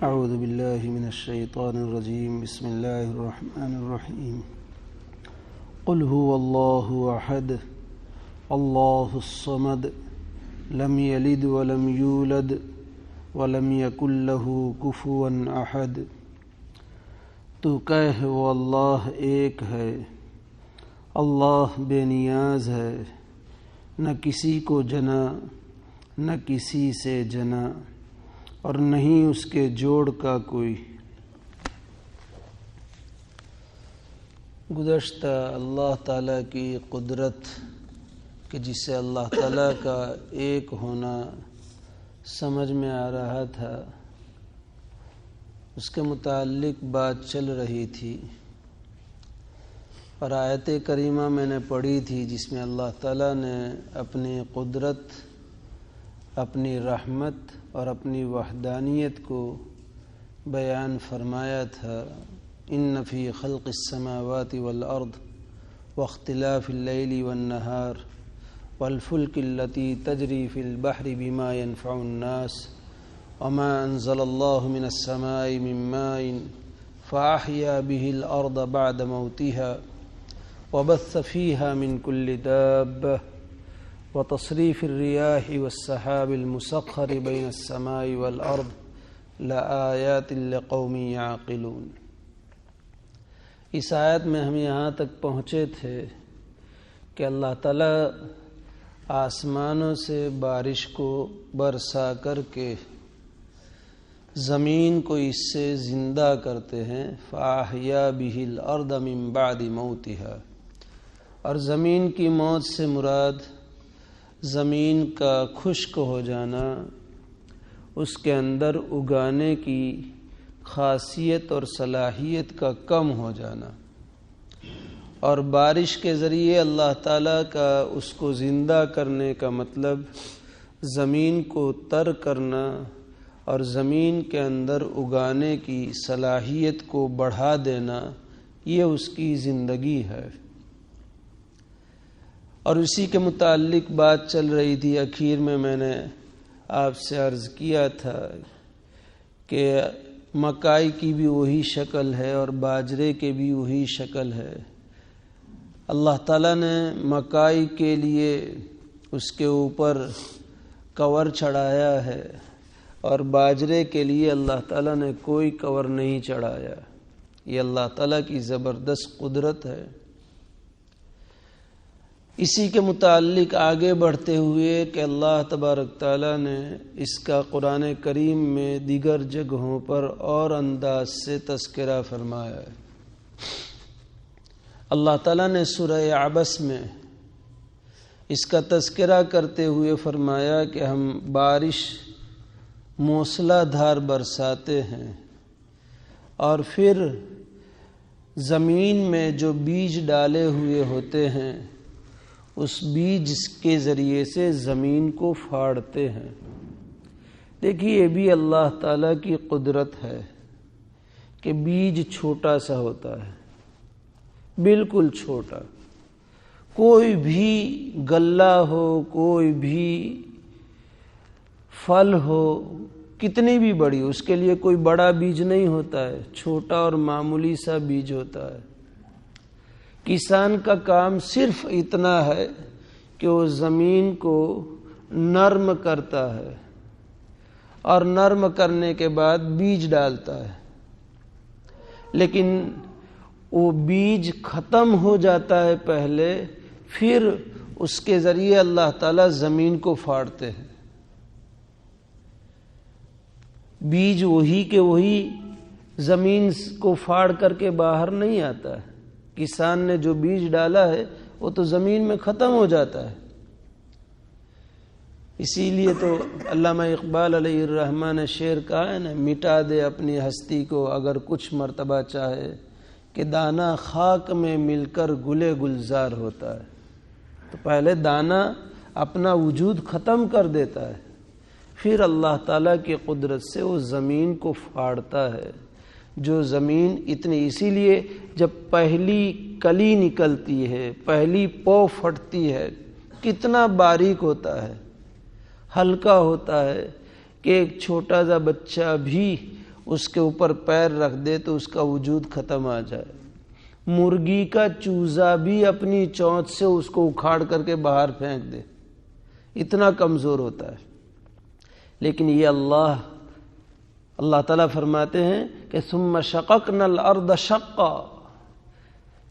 اعوذ باللہ من الشیطان الرجیم بسم اللہ الرحمن الرحیم قل هو اللہ احد اللہ الصمد لم یلد ولم یولد ولم یکن له کفوا احد۔ تو کہہ وہ اللہ ایک ہے، اللہ بے نیاز ہے، نہ کسی کو جنا نہ کسی سے جنا اور نہیں اس کے جوڑ کا کوئی۔ گزشتہ اللہ تعالیٰ کی قدرت کہ جسے اللہ تعالیٰ کا ایک ہونا سمجھ میں آ رہا تھا، اس کے متعلق بات چل رہی تھی، اور آیت کریمہ میں نے پڑھی تھی جس میں اللہ تعالیٰ نے اپنی قدرت، اپنی رحمت اور اپنی وحدانیت کو بیان فرمایا تھا۔ ان فی خلق السماوات والارض واختلاف اللیل والنہار والفلک التی تجری فی البحر بما ينفع الناس وما انزل اللہ من السماء من ماء فاحیا به الارض بعد موتها وبث فیها من کل دابہ وتصریف الریاح والسحاب المسخر بین السماء والارض لآیات لقوم یعقلون۔ اس آیت میں ہم یہاں تک پہنچے تھے کہ اللہ تعالیٰ آسمانوں سے بارش کو برسا کر کے زمین کو اس سے زندہ کرتے ہیں۔ فاحیا به الارض من بعد موتها، اور زمین کی موت سے مراد زمین کا خشک ہو جانا، اس کے اندر اگانے کی خاصیت اور صلاحیت کا کم ہو جانا، اور بارش کے ذریعے اللہ تعالیٰ کا اس کو زندہ کرنے کا مطلب زمین کو تر کرنا اور زمین کے اندر اگانے کی صلاحیت کو بڑھا دینا، یہ اس کی زندگی ہے۔ اور اسی کے متعلق بات چل رہی تھی۔ اخیر میں نے آپ سے عرض کیا تھا کہ مکائی کی بھی وہی شکل ہے اور باجرے کے بھی وہی شکل ہے۔ اللہ تعالیٰ نے مکائی کے لیے اس کے اوپر کور چڑھایا ہے، اور باجرے کے لیے اللہ تعالیٰ نے کوئی کور نہیں چڑھایا۔ یہ اللہ تعالیٰ کی زبردست قدرت ہے۔ اسی کے متعلق آگے بڑھتے ہوئے کہ اللہ تبارک تعالیٰ نے اس کا قرآن کریم میں دیگر جگہوں پر اور انداز سے تذکرہ فرمایا ہے۔ اللہ تعالیٰ نے سورہ عبس میں اس کا تذکرہ کرتے ہوئے فرمایا کہ ہم بارش موسلا دھار برساتے ہیں، اور پھر زمین میں جو بیج ڈالے ہوئے ہوتے ہیں اس بیج کے ذریعے سے زمین کو پھاڑتے ہیں۔ دیکھیے، یہ بھی اللہ تعالیٰ کی قدرت ہے کہ بیج چھوٹا سا ہوتا ہے، بالکل چھوٹا۔ کوئی بھی غلہ ہو، کوئی بھی پھل ہو، کتنی بھی بڑی، اس کے لیے کوئی بڑا بیج نہیں ہوتا ہے، چھوٹا اور معمولی سا بیج ہوتا ہے۔ کسان کا کام صرف اتنا ہے کہ وہ زمین کو نرم کرتا ہے، اور نرم کرنے کے بعد بیج ڈالتا ہے، لیکن وہ بیج ختم ہو جاتا ہے پہلے، پھر اس کے ذریعے اللہ تعالیٰ زمین کو پھاڑتے ہیں۔ بیج وہی کہ وہی زمین کو پھاڑ کر کے باہر نہیں آتا ہے۔ کسان نے جو بیج ڈالا ہے وہ تو زمین میں ختم ہو جاتا ہے۔ اسی لیے تو علامہ اقبال علیہ الرحمہ نے شعر کہا ہے نا، مٹا دے اپنی ہستی کو اگر کچھ مرتبہ چاہے، کہ دانہ خاک میں مل کر گلے گلزار ہوتا ہے۔ تو پہلے دانہ اپنا وجود ختم کر دیتا ہے، پھر اللہ تعالیٰ کی قدرت سے وہ زمین کو پھاڑتا ہے۔ جو زمین اتنی، اسی لیے جب پہلی کلی نکلتی ہے، پہلی پو پھٹتی ہے، کتنا باریک ہوتا ہے، ہلکا ہوتا ہے کہ ایک چھوٹا سا بچہ بھی اس کے اوپر پیر رکھ دے تو اس کا وجود ختم آ جائے. مرغی کا چوزا بھی اپنی چونچ سے اس کو اکھاڑ کر کے باہر پھینک دے، اتنا کمزور ہوتا ہے. لیکن یہ اللہ تعالیٰ فرماتے ہیں کہ ثم شققنا الارض شقا،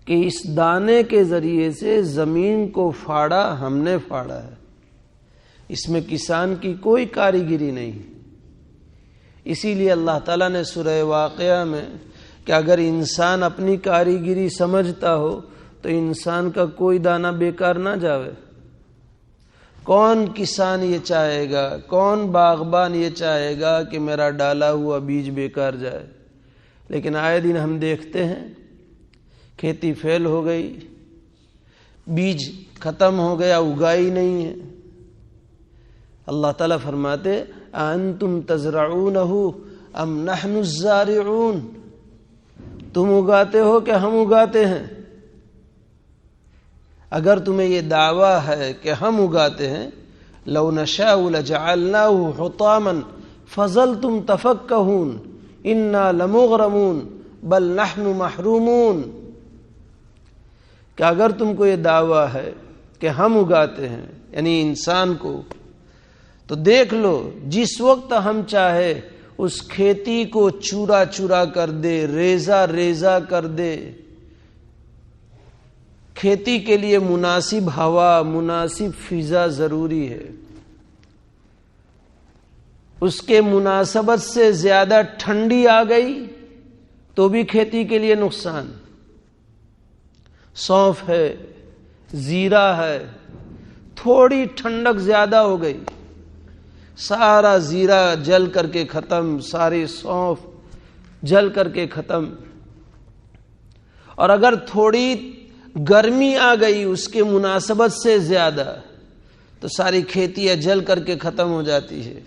کہ اس دانے کے ذریعے سے زمین کو پھاڑا، ہم نے پھاڑا ہے. اس میں کسان کی کوئی کاریگری نہیں. اسی لیے اللہ تعالیٰ نے سورہ واقعہ میں کہ اگر انسان اپنی کاریگری سمجھتا ہو تو انسان کا کوئی دانہ بیکار نہ جاوے. کون کسان یہ چاہے گا، کون باغبان یہ چاہے گا کہ میرا ڈالا ہوا بیج بیکار جائے؟ لیکن آئے دن ہم دیکھتے ہیں کھیتی فیل ہو گئی، بیج ختم ہو گیا، اگائی نہیں ہے. اللہ تعالیٰ فرماتے انتم تزرعونہ ام نحن الزارعون، تم اگاتے ہو کہ ہم اگاتے ہیں؟ اگر تمہیں یہ دعویٰ ہے کہ ہم اگاتے ہیں، لو نشاء لجعلناه حطاما فظلتم تفکہون انا لمغرمون بل نحن محرومون، کہ اگر تم کو یہ دعویٰ ہے کہ ہم اگاتے ہیں یعنی انسان کو، تو دیکھ لو جس وقت ہم چاہے اس کھیتی کو چورا چورا کر دے، ریزہ ریزہ کر دے. کھیتی کے لیے مناسب ہوا، مناسب فضا ضروری ہے. اس کے مناسبت سے زیادہ ٹھنڈی آ گئی تو بھی کھیتی کے لیے نقصان. سونف ہے، زیرہ ہے، تھوڑی ٹھنڈک زیادہ ہو گئی، سارا زیرہ جل کر کے ختم، ساری سونف جل کر کے ختم. اور اگر تھوڑی گرمی آ گئی اس کے مناسبت سے زیادہ تو ساری کھیتیاں جل کر کے ختم ہو جاتی ہے.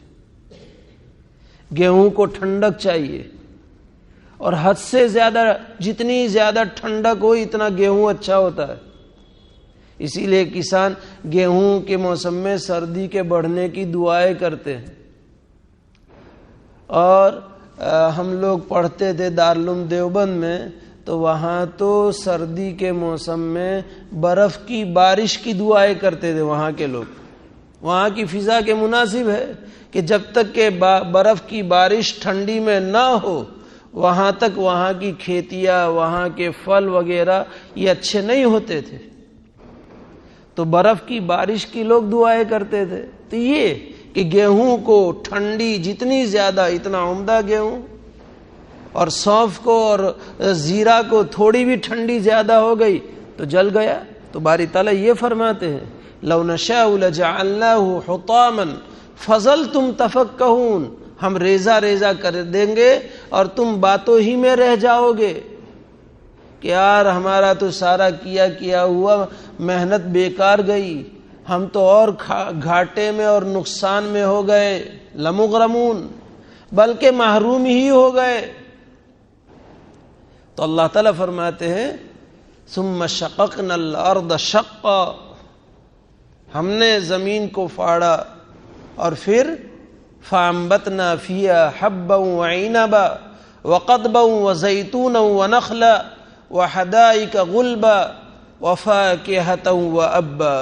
گیہوں کو ٹھنڈک چاہیے، اور حد سے زیادہ، جتنی زیادہ ٹھنڈک ہو اتنا گیہوں اچھا ہوتا ہے. اسی لیے کسان گیہوں کے موسم میں سردی کے بڑھنے کی دعائیں کرتے ہیں. اور ہم لوگ پڑھتے تھے دارالعلوم دیوبند میں، تو وہاں تو سردی کے موسم میں برف کی بارش کی دعائیں کرتے تھے. وہاں کے لوگ، وہاں کی فضا کے مناسب ہے کہ جب تک کہ برف کی بارش ٹھنڈی میں نہ ہو وہاں تک وہاں کی کھیتیاں، وہاں کے پھل وغیرہ یہ اچھے نہیں ہوتے تھے. تو برف کی بارش کی لوگ دعائیں کرتے تھے. تو یہ کہ گیہوں کو ٹھنڈی جتنی زیادہ اتنا عمدہ گیہوں، اور سونف کو اور زیرہ کو تھوڑی بھی ٹھنڈی زیادہ ہو گئی تو جل گیا. تو باری تعالیٰ یہ فرماتے ہیں لو نشاء لجعلناه حطاما فظلتم تفکہون، ہم ریزہ ریزہ کر دیں گے اور تم باتوں ہی میں رہ جاؤ گے کہ یار ہمارا تو سارا کیا ہوا محنت بیکار گئی، ہم تو اور گھاٹے میں اور نقصان میں ہو گئے. لمغرمون، بلکہ محروم ہی ہو گئے. تو اللہ تعالیٰ فرماتے ہیں ثم شققنا الارض شقا، ہم نے زمین کو پھاڑا اور پھر فانبتنا فیہا حبا وعنبا وقضبا وزیتونا ونخلا وحدائق غلبا وفاکہۃ وابا.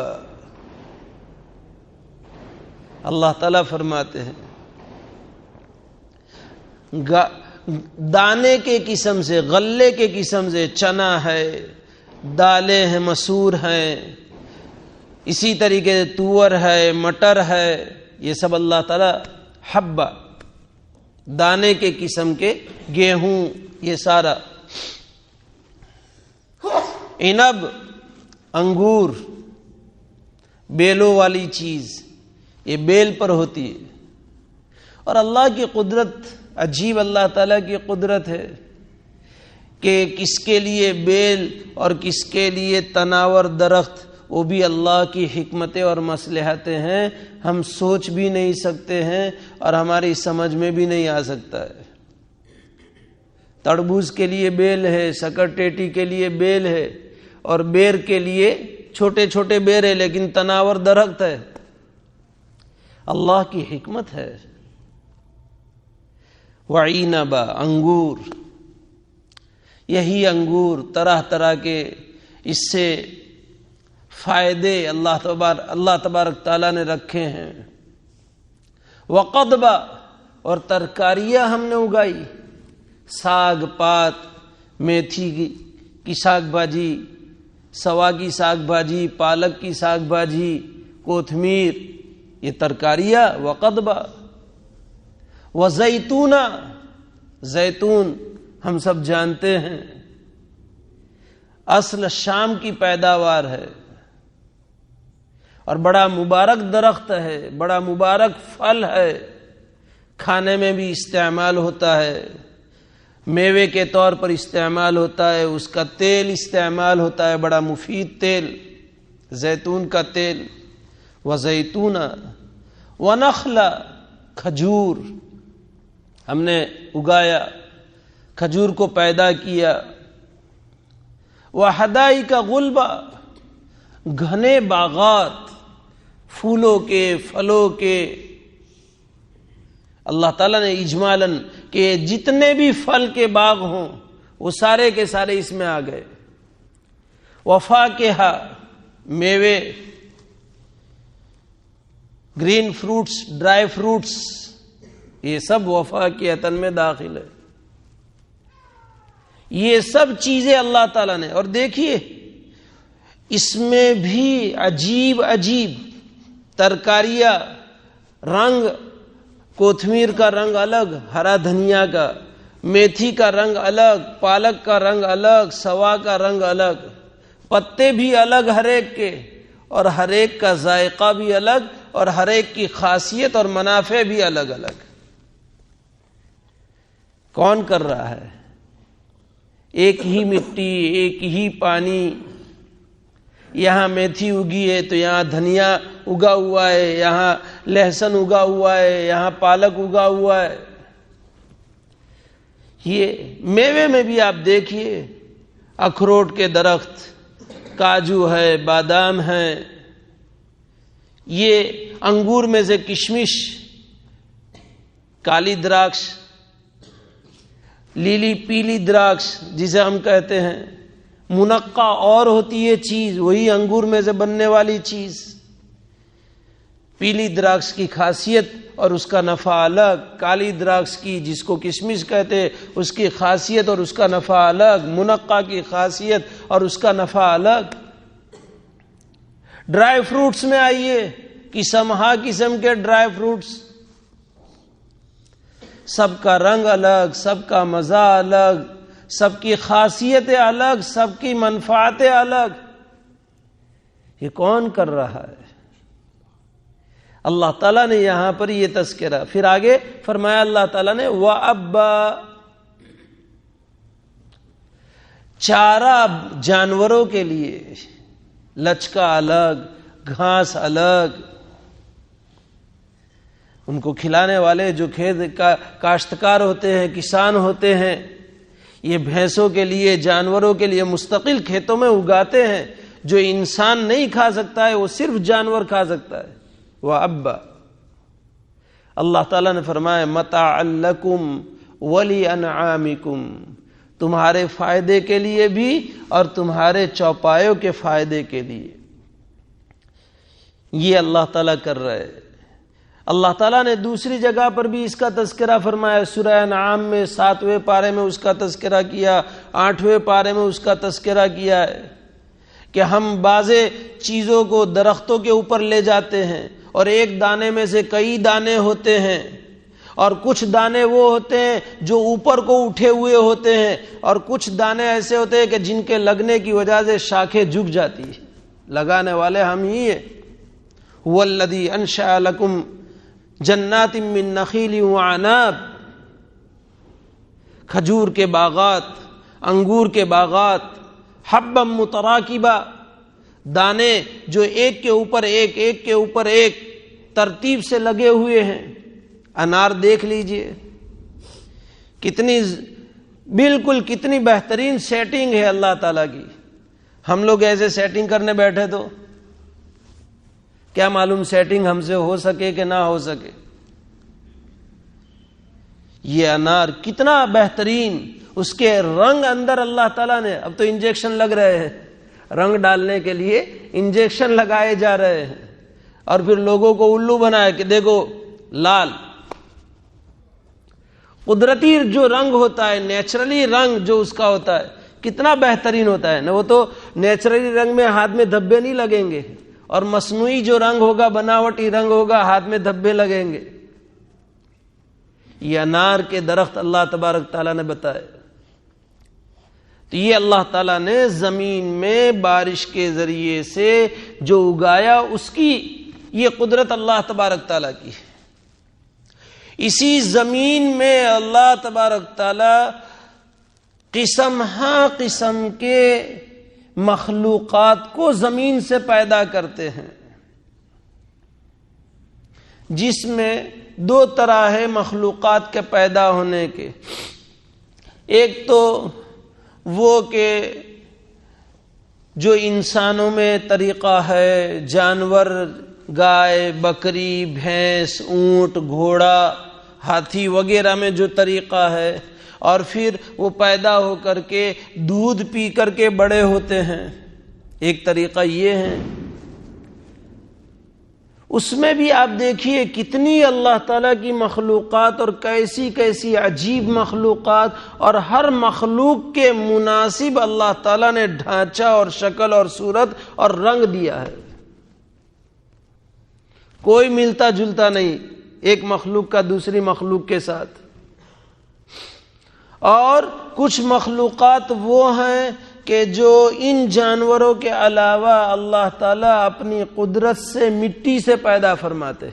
اللہ تعالیٰ فرماتے ہیں دانے کے قسم سے، غلے کے قسم سے، چنا ہے، دالیں ہیں، مسور ہیں، اسی طریقے سے تور ہے، مٹر ہے، یہ سب اللہ تعالیٰ حبہ، دانے کے قسم کے، گیہوں، یہ سارا، عنب، انگور، بیلوں والی چیز، یہ بیل پر ہوتی ہے. اور اللہ کی قدرت عجیب، اللہ تعالیٰ کی قدرت ہے کہ کس کے لیے بیل اور کس کے لیے تناور درخت، وہ بھی اللہ کی حکمتیں اور مصلحتیں ہیں، ہم سوچ بھی نہیں سکتے ہیں اور ہماری سمجھ میں بھی نہیں آ سکتا ہے. تربوز کے لیے بیل ہے، سکرٹیٹی کے لیے بیل ہے، اور بیر کے لیے چھوٹے چھوٹے بیر ہے لیکن تناور درخت ہے. اللہ کی حکمت ہے. وعنبا، انگور، یہی انگور طرح طرح کے اس سے فائدے اللہ تبارک تعالیٰ نے رکھے ہیں. وقضبا، اور ترکاریاں ہم نے اگائی، ساگ پات، میتھی کی ساگ بھاجی، سوا کی ساگ بھاجی، پالک کی ساگ بھاجی، کوتمیر، یہ ترکاریاں. وقضبا وزیتونا، زیتون ہم سب جانتے ہیں اصل شام کی پیداوار ہے اور بڑا مبارک درخت ہے، بڑا مبارک پھل ہے، کھانے میں بھی استعمال ہوتا ہے، میوے کے طور پر استعمال ہوتا ہے، اس کا تیل استعمال ہوتا ہے، بڑا مفید تیل زیتون کا تیل. وزیتونا ونخلا، کھجور ہم نے اگایا، کھجور کو پیدا کیا. وحدائق غلبا، گھنے باغات پھولوں کے، پھلوں کے. اللہ تعالیٰ نے اجمالاً کہ جتنے بھی پھل کے باغ ہوں وہ سارے کے سارے اس میں آ گئے. وفاکہہ، میوے، گرین فروٹس، ڈرائی فروٹس، یہ سب وفاکہتاً میں داخل ہے. یہ سب چیزیں اللہ تعالیٰ نے، اور دیکھیے اس میں بھی عجیب عجیب ترکاریاں، رنگ، کوتمیر کا رنگ الگ، ہرا دھنیا کا، میتھی کا رنگ الگ، پالک کا رنگ الگ، سوا کا رنگ الگ، پتے بھی الگ ہر ایک کے، اور ہر ایک کا ذائقہ بھی الگ، اور ہر ایک کی خاصیت اور منافع بھی الگ الگ. کون کر رہا ہے؟ ایک ہی مٹی، ایک ہی پانی. یہاں میتھی اگی ہے تو یہاں دھنیا اگا ہوا ہے، یہاں لہسن اگا ہوا ہے، یہاں پالک اگا ہوا ہے. یہ میوے میں بھی آپ دیکھیے، اخروٹ کے درخت، کاجو ہے، بادام ہے، یہ انگور میں سے کشمش، کالی دراکش، لیلی پیلی دراکش جسے ہم کہتے ہیں. منقع اور ہوتی ہے چیز، وہی انگور میں سے بننے والی چیز. پیلی دراکش کی خاصیت اور اس کا نفع الگ، کالی دراکش کی جس کو کشمش کہتے اس کی خاصیت اور اس کا نفع الگ، منقع کی خاصیت اور اس کا نفع الگ. ڈرائی فروٹس میں آئیے، قسم ہا قسم کے ڈرائی فروٹس، سب کا رنگ الگ، سب کا مزہ الگ، سب کی خاصیتیں الگ، سب کی منفعتیں الگ. یہ کون کر رہا ہے؟ اللہ تعالیٰ نے یہاں پر یہ تذکرہ. پھر آگے فرمایا اللہ تعالیٰ نے وَأَبَّا، چارہ جانوروں کے لیے، لچکا الگ، گھاس الگ. ان کو کھلانے والے جو کھیت کا کاشتکار ہوتے ہیں، کسان ہوتے ہیں، یہ بھینسوں کے لیے، جانوروں کے لیے مستقل کھیتوں میں اگاتے ہیں. جو انسان نہیں کھا سکتا ہے وہ صرف جانور کھا سکتا ہے. وَأَبَّا، اللہ تعالیٰ نے فرمایا مَتَاعًا لَكُمْ وَلِأَنْعَامِكُمْ، تمہارے فائدے کے لیے بھی اور تمہارے چوپایوں کے فائدے کے لیے. یہ اللہ تعالیٰ کر رہے. اللہ تعالیٰ نے دوسری جگہ پر بھی اس کا تذکرہ فرمایا. سورہ انعام میں 7ویں پارے میں اس کا تذکرہ کیا، 8ویں پارے میں اس کا تذکرہ کیا ہے کہ ہم بعض چیزوں کو درختوں کے اوپر لے جاتے ہیں اور ایک دانے میں سے کئی دانے ہوتے ہیں، اور کچھ دانے وہ ہوتے ہیں جو اوپر کو اٹھے ہوئے ہوتے ہیں، اور کچھ دانے ایسے ہوتے ہیں کہ جن کے لگنے کی وجہ سے شاخیں جھک جاتی ہیں. لگانے والے ہم ہی ہیں. هو الذی انشأ لکم جنات من نخیل وعناب، کھجور کے باغات، انگور کے باغات، حبا متراکبا، دانے جو ایک کے اوپر ایک، ایک کے اوپر ایک ترتیب سے لگے ہوئے ہیں. انار دیکھ لیجئے کتنی بالکل کتنی بہترین سیٹنگ ہے اللہ تعالیٰ کی. ہم لوگ ایسے سیٹنگ کرنے بیٹھے تو کیا معلوم سیٹنگ ہم سے ہو سکے کہ نہ ہو سکے. یہ انار کتنا بہترین، اس کے رنگ اندر اللہ تعالیٰ نے، اب تو انجیکشن لگ رہے ہیں، رنگ ڈالنے کے لیے انجیکشن لگائے جا رہے ہیں، اور پھر لوگوں کو الو بنائے کہ دیکھو لال۔ قدرتی جو رنگ ہوتا ہے، نیچرلی رنگ جو اس کا ہوتا ہے کتنا بہترین ہوتا ہے نا، وہ تو نیچرلی رنگ میں ہاتھ میں دھبے نہیں لگیں گے، اور مصنوعی جو رنگ ہوگا، بناوٹی رنگ ہوگا، ہاتھ میں دھبے لگیں گے۔ یہ انار کے درخت اللہ تبارک تعالیٰ نے بتائے، تو یہ اللہ تعالیٰ نے زمین میں بارش کے ذریعے سے جو اگایا، اس کی یہ قدرت اللہ تبارک تعالیٰ کی ہے۔ اسی زمین میں اللہ تبارک تعالیٰ قسم ہاں قسم کے مخلوقات کو زمین سے پیدا کرتے ہیں، جس میں دو طرح ہے مخلوقات کے پیدا ہونے کے۔ ایک تو وہ کہ جو انسانوں میں طریقہ ہے، جانور، گائے، بکری، بھینس، اونٹ، گھوڑا، ہاتھی وغیرہ میں جو طریقہ ہے، اور پھر وہ پیدا ہو کر کے دودھ پی کر کے بڑے ہوتے ہیں، ایک طریقہ یہ ہے۔ اس میں بھی آپ دیکھیے کتنی اللہ تعالیٰ کی مخلوقات، اور کیسی کیسی عجیب مخلوقات، اور ہر مخلوق کے مناسب اللہ تعالیٰ نے ڈھانچہ اور شکل اور صورت اور رنگ دیا ہے، کوئی ملتا جلتا نہیں ایک مخلوق کا دوسری مخلوق کے ساتھ۔ اور کچھ مخلوقات وہ ہیں کہ جو ان جانوروں کے علاوہ اللہ تعالیٰ اپنی قدرت سے مٹی سے پیدا فرماتے۔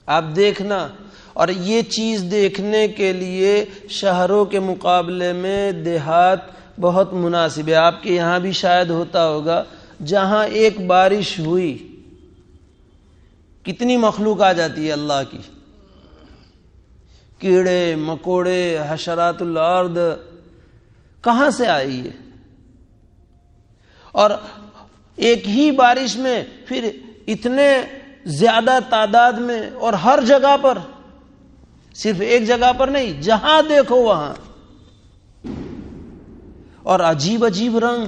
آپ دیکھنا، اور یہ چیز دیکھنے کے لیے شہروں کے مقابلے میں دیہات بہت مناسب ہے۔ آپ کے یہاں بھی شاید ہوتا ہوگا، جہاں ایک بارش ہوئی کتنی مخلوق آ جاتی ہے اللہ کی، کیڑے مکوڑے، حشرات الارض، کہاں سے آئی ہے؟ اور ایک ہی بارش میں پھر اتنے زیادہ تعداد میں، اور ہر جگہ پر، صرف ایک جگہ پر نہیں، جہاں دیکھو وہاں، اور عجیب عجیب رنگ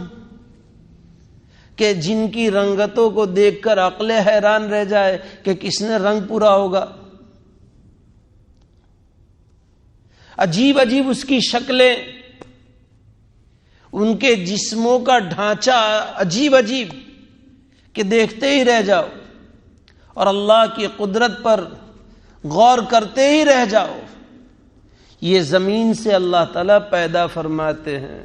کہ جن کی رنگتوں کو دیکھ کر عقل حیران رہ جائے کہ کس نے رنگ پورا ہوگا۔ عجیب عجیب اس کی شکلیں، ان کے جسموں کا ڈھانچہ عجیب عجیب کہ دیکھتے ہی رہ جاؤ، اور اللہ کی قدرت پر غور کرتے ہی رہ جاؤ۔ یہ زمین سے اللہ تعالیٰ پیدا فرماتے ہیں،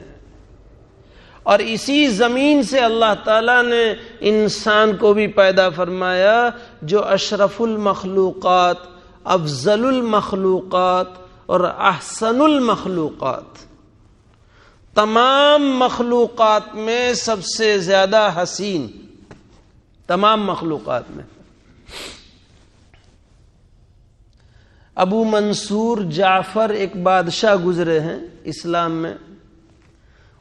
اور اسی زمین سے اللہ تعالیٰ نے انسان کو بھی پیدا فرمایا، جو اشرف المخلوقات، افضل المخلوقات اور احسن المخلوقات، تمام مخلوقات میں سب سے زیادہ حسین، تمام مخلوقات میں۔ ابو منصور جعفر ایک بادشاہ گزرے ہیں اسلام میں،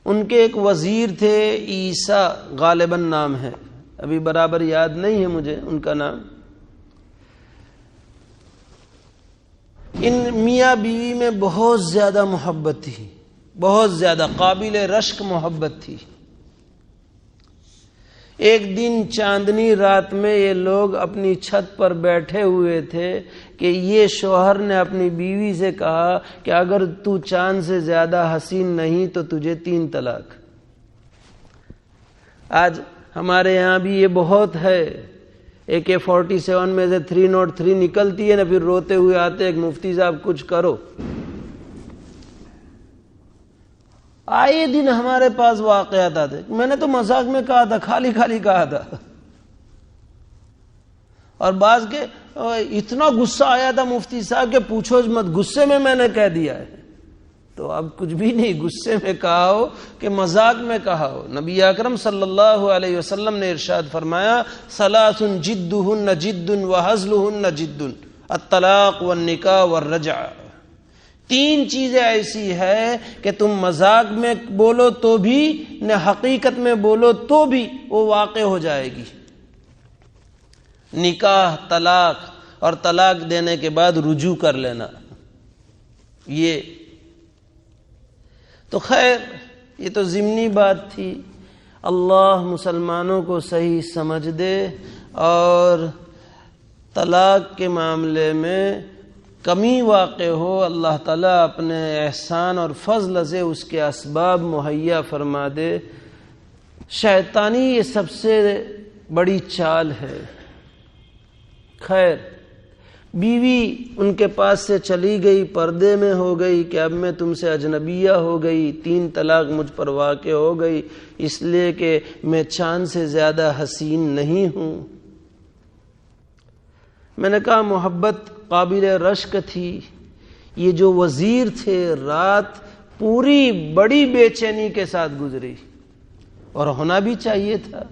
ان کے ایک وزیر تھے، عیسیٰ غالباً نام ہے، ابھی برابر یاد نہیں ہے مجھے ان کا نام۔ ان میاں بیوی میں بہت زیادہ محبت تھی، بہت زیادہ قابل رشک محبت تھی۔ ایک دن چاندنی رات میں یہ لوگ اپنی چھت پر بیٹھے ہوئے تھے کہ یہ شوہر نے اپنی بیوی سے کہا کہ اگر تو چاند سے زیادہ حسین نہیں تو تجھے 3 طلاق۔ آج ہمارے یہاں بھی یہ بہت ہے، AK-47 میں سے 303 نکلتی ہے نا، پھر روتے ہوئے آتے ایک مفتی صاحب کچھ کرو۔ آئے دن ہمارے پاس واقعات آتے، میں نے تو مذاق میں کہا تھا، خالی خالی کہا تھا، اور بعض کے اتنا غصہ آیا تھا مفتی صاحب کہ پوچھو مت، غصے میں نے کہہ دیا ہے۔ تو اب کچھ بھی نہیں، غصے میں کہا ہو کہ مذاق میں کہا ہو۔ نبی اکرم صلی اللہ علیہ وسلم نے ارشاد فرمایا، ثلاث جدہن جد وہزلہن جد، الطلاق والنکاح والرجعہ۔ 3 چیزیں ایسی ہے کہ تم مذاق میں بولو تو بھی نہ حقیقت میں بولو تو بھی وہ واقع ہو جائے گی، نکاح، طلاق اور طلاق دینے کے بعد رجوع کر لینا. یہ تو خیر یہ تو ضمنی بات تھی. اللہ مسلمانوں کو صحیح سمجھ دے اور طلاق کے معاملے میں کمی واقع ہو اللہ تعالیٰ اپنے احسان اور فضل سے اس کے اسباب مہیا فرما دے. شیطانی یہ سب سے بڑی چال ہے. خیر بیوی ان کے پاس سے چلی گئی، پردے میں ہو گئی کہ اب میں تم سے اجنبیہ ہو گئی، 3 طلاق مجھ پر واقع ہو گئی اس لیے کہ میں چاند سے زیادہ حسین نہیں ہوں. میں نے کہا محبت قابل رشک تھی. یہ جو وزیر تھے رات پوری بڑی بے چینی کے ساتھ گزری اور ہونا بھی چاہیے تھا.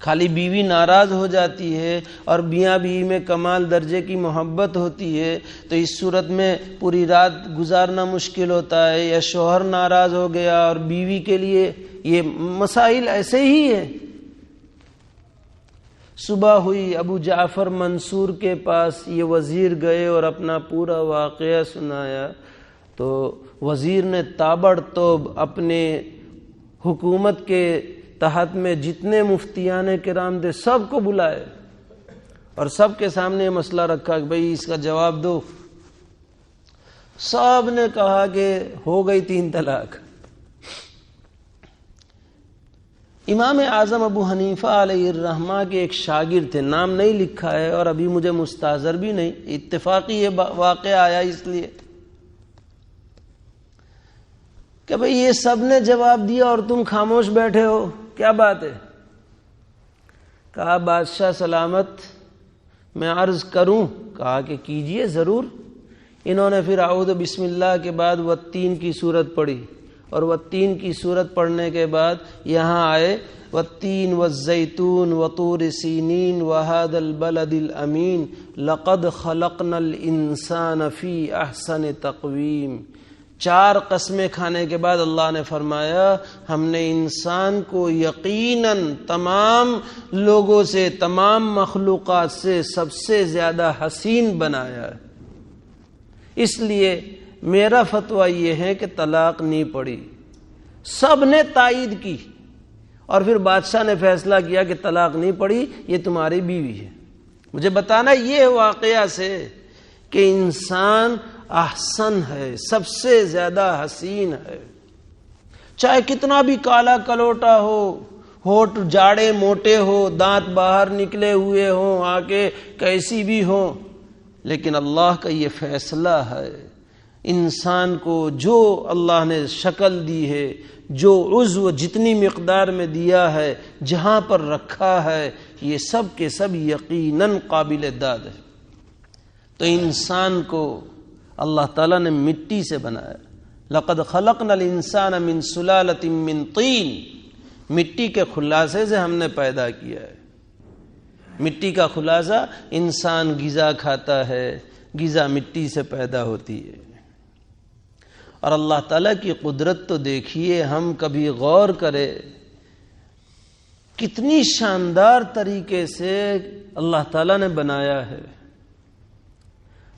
خالی بیوی ناراض ہو جاتی ہے اور میاں بیوی میں کمال درجے کی محبت ہوتی ہے تو اس صورت میں پوری رات گزارنا مشکل ہوتا ہے، یا شوہر ناراض ہو گیا اور بیوی کے لیے یہ مسائل ایسے ہی ہیں. صبح ہوئی، ابو جعفر منصور کے پاس یہ وزیر گئے اور اپنا پورا واقعہ سنایا تو وزیر نے تابڑتوب اپنے حکومت کے تحت میں جتنے مفتیان کرام تھے سب کو بلائے اور سب کے سامنے یہ مسئلہ رکھا کہ بھئی اس کا جواب دو. سب نے کہا کہ ہو گئی 3 طلاق. امام اعظم ابو حنیفہ علیہ الرحمہ کے ایک شاگرد تھے، نام نہیں لکھا ہے اور ابھی مجھے مستحضر بھی نہیں، اتفاقی یہ واقعہ آیا اس لیے کہ بھئی یہ سب نے جواب دیا اور تم خاموش بیٹھے ہو، کیا بات ہے؟ کہا بادشاہ سلامت میں عرض کروں؟ کہا کہ کیجئے ضرور. انہوں نے پھر اعوذ بسم اللہ کے بعد والتین کی سورت پڑھی اور والتین کی سورت پڑھنے کے بعد یہاں آئے والتین والزیتون وطور سینین وهذا البلد الامین لقد خلقنا الانسان فی احسن تقویم. 4 قسمیں کھانے کے بعد اللہ نے فرمایا ہم نے انسان کو یقیناً تمام لوگوں سے، تمام مخلوقات سے سب سے زیادہ حسین بنایا. اس لیے میرا فتویٰ یہ ہے کہ طلاق نہیں پڑی. سب نے تائید کی اور پھر بادشاہ نے فیصلہ کیا کہ طلاق نہیں پڑی، یہ تمہاری بیوی ہے. مجھے بتانا یہ واقعہ سے کہ انسان احسن ہے، سب سے زیادہ حسین ہے. چاہے کتنا بھی کالا کلوٹا ہو، ہونٹ جاڑے موٹے ہو، دانت باہر نکلے ہوئے ہوں، آنکھیں کیسی بھی ہوں، لیکن اللہ کا یہ فیصلہ ہے انسان کو جو اللہ نے شکل دی ہے، جو عضو جتنی مقدار میں دیا ہے، جہاں پر رکھا ہے، یہ سب کے سب یقیناً قابل داد ہے. تو انسان کو اللہ تعالیٰ نے مٹی سے بنایا. لقد خلقنا الانسان من سلالۃ من طین، مٹی کے خلاصے سے ہم نے پیدا کیا ہے. مٹی کا خلاصہ انسان غذا کھاتا ہے، غذا مٹی سے پیدا ہوتی ہے. اور اللہ تعالیٰ کی قدرت تو دیکھیے، ہم کبھی غور کرے کتنی شاندار طریقے سے اللہ تعالیٰ نے بنایا ہے.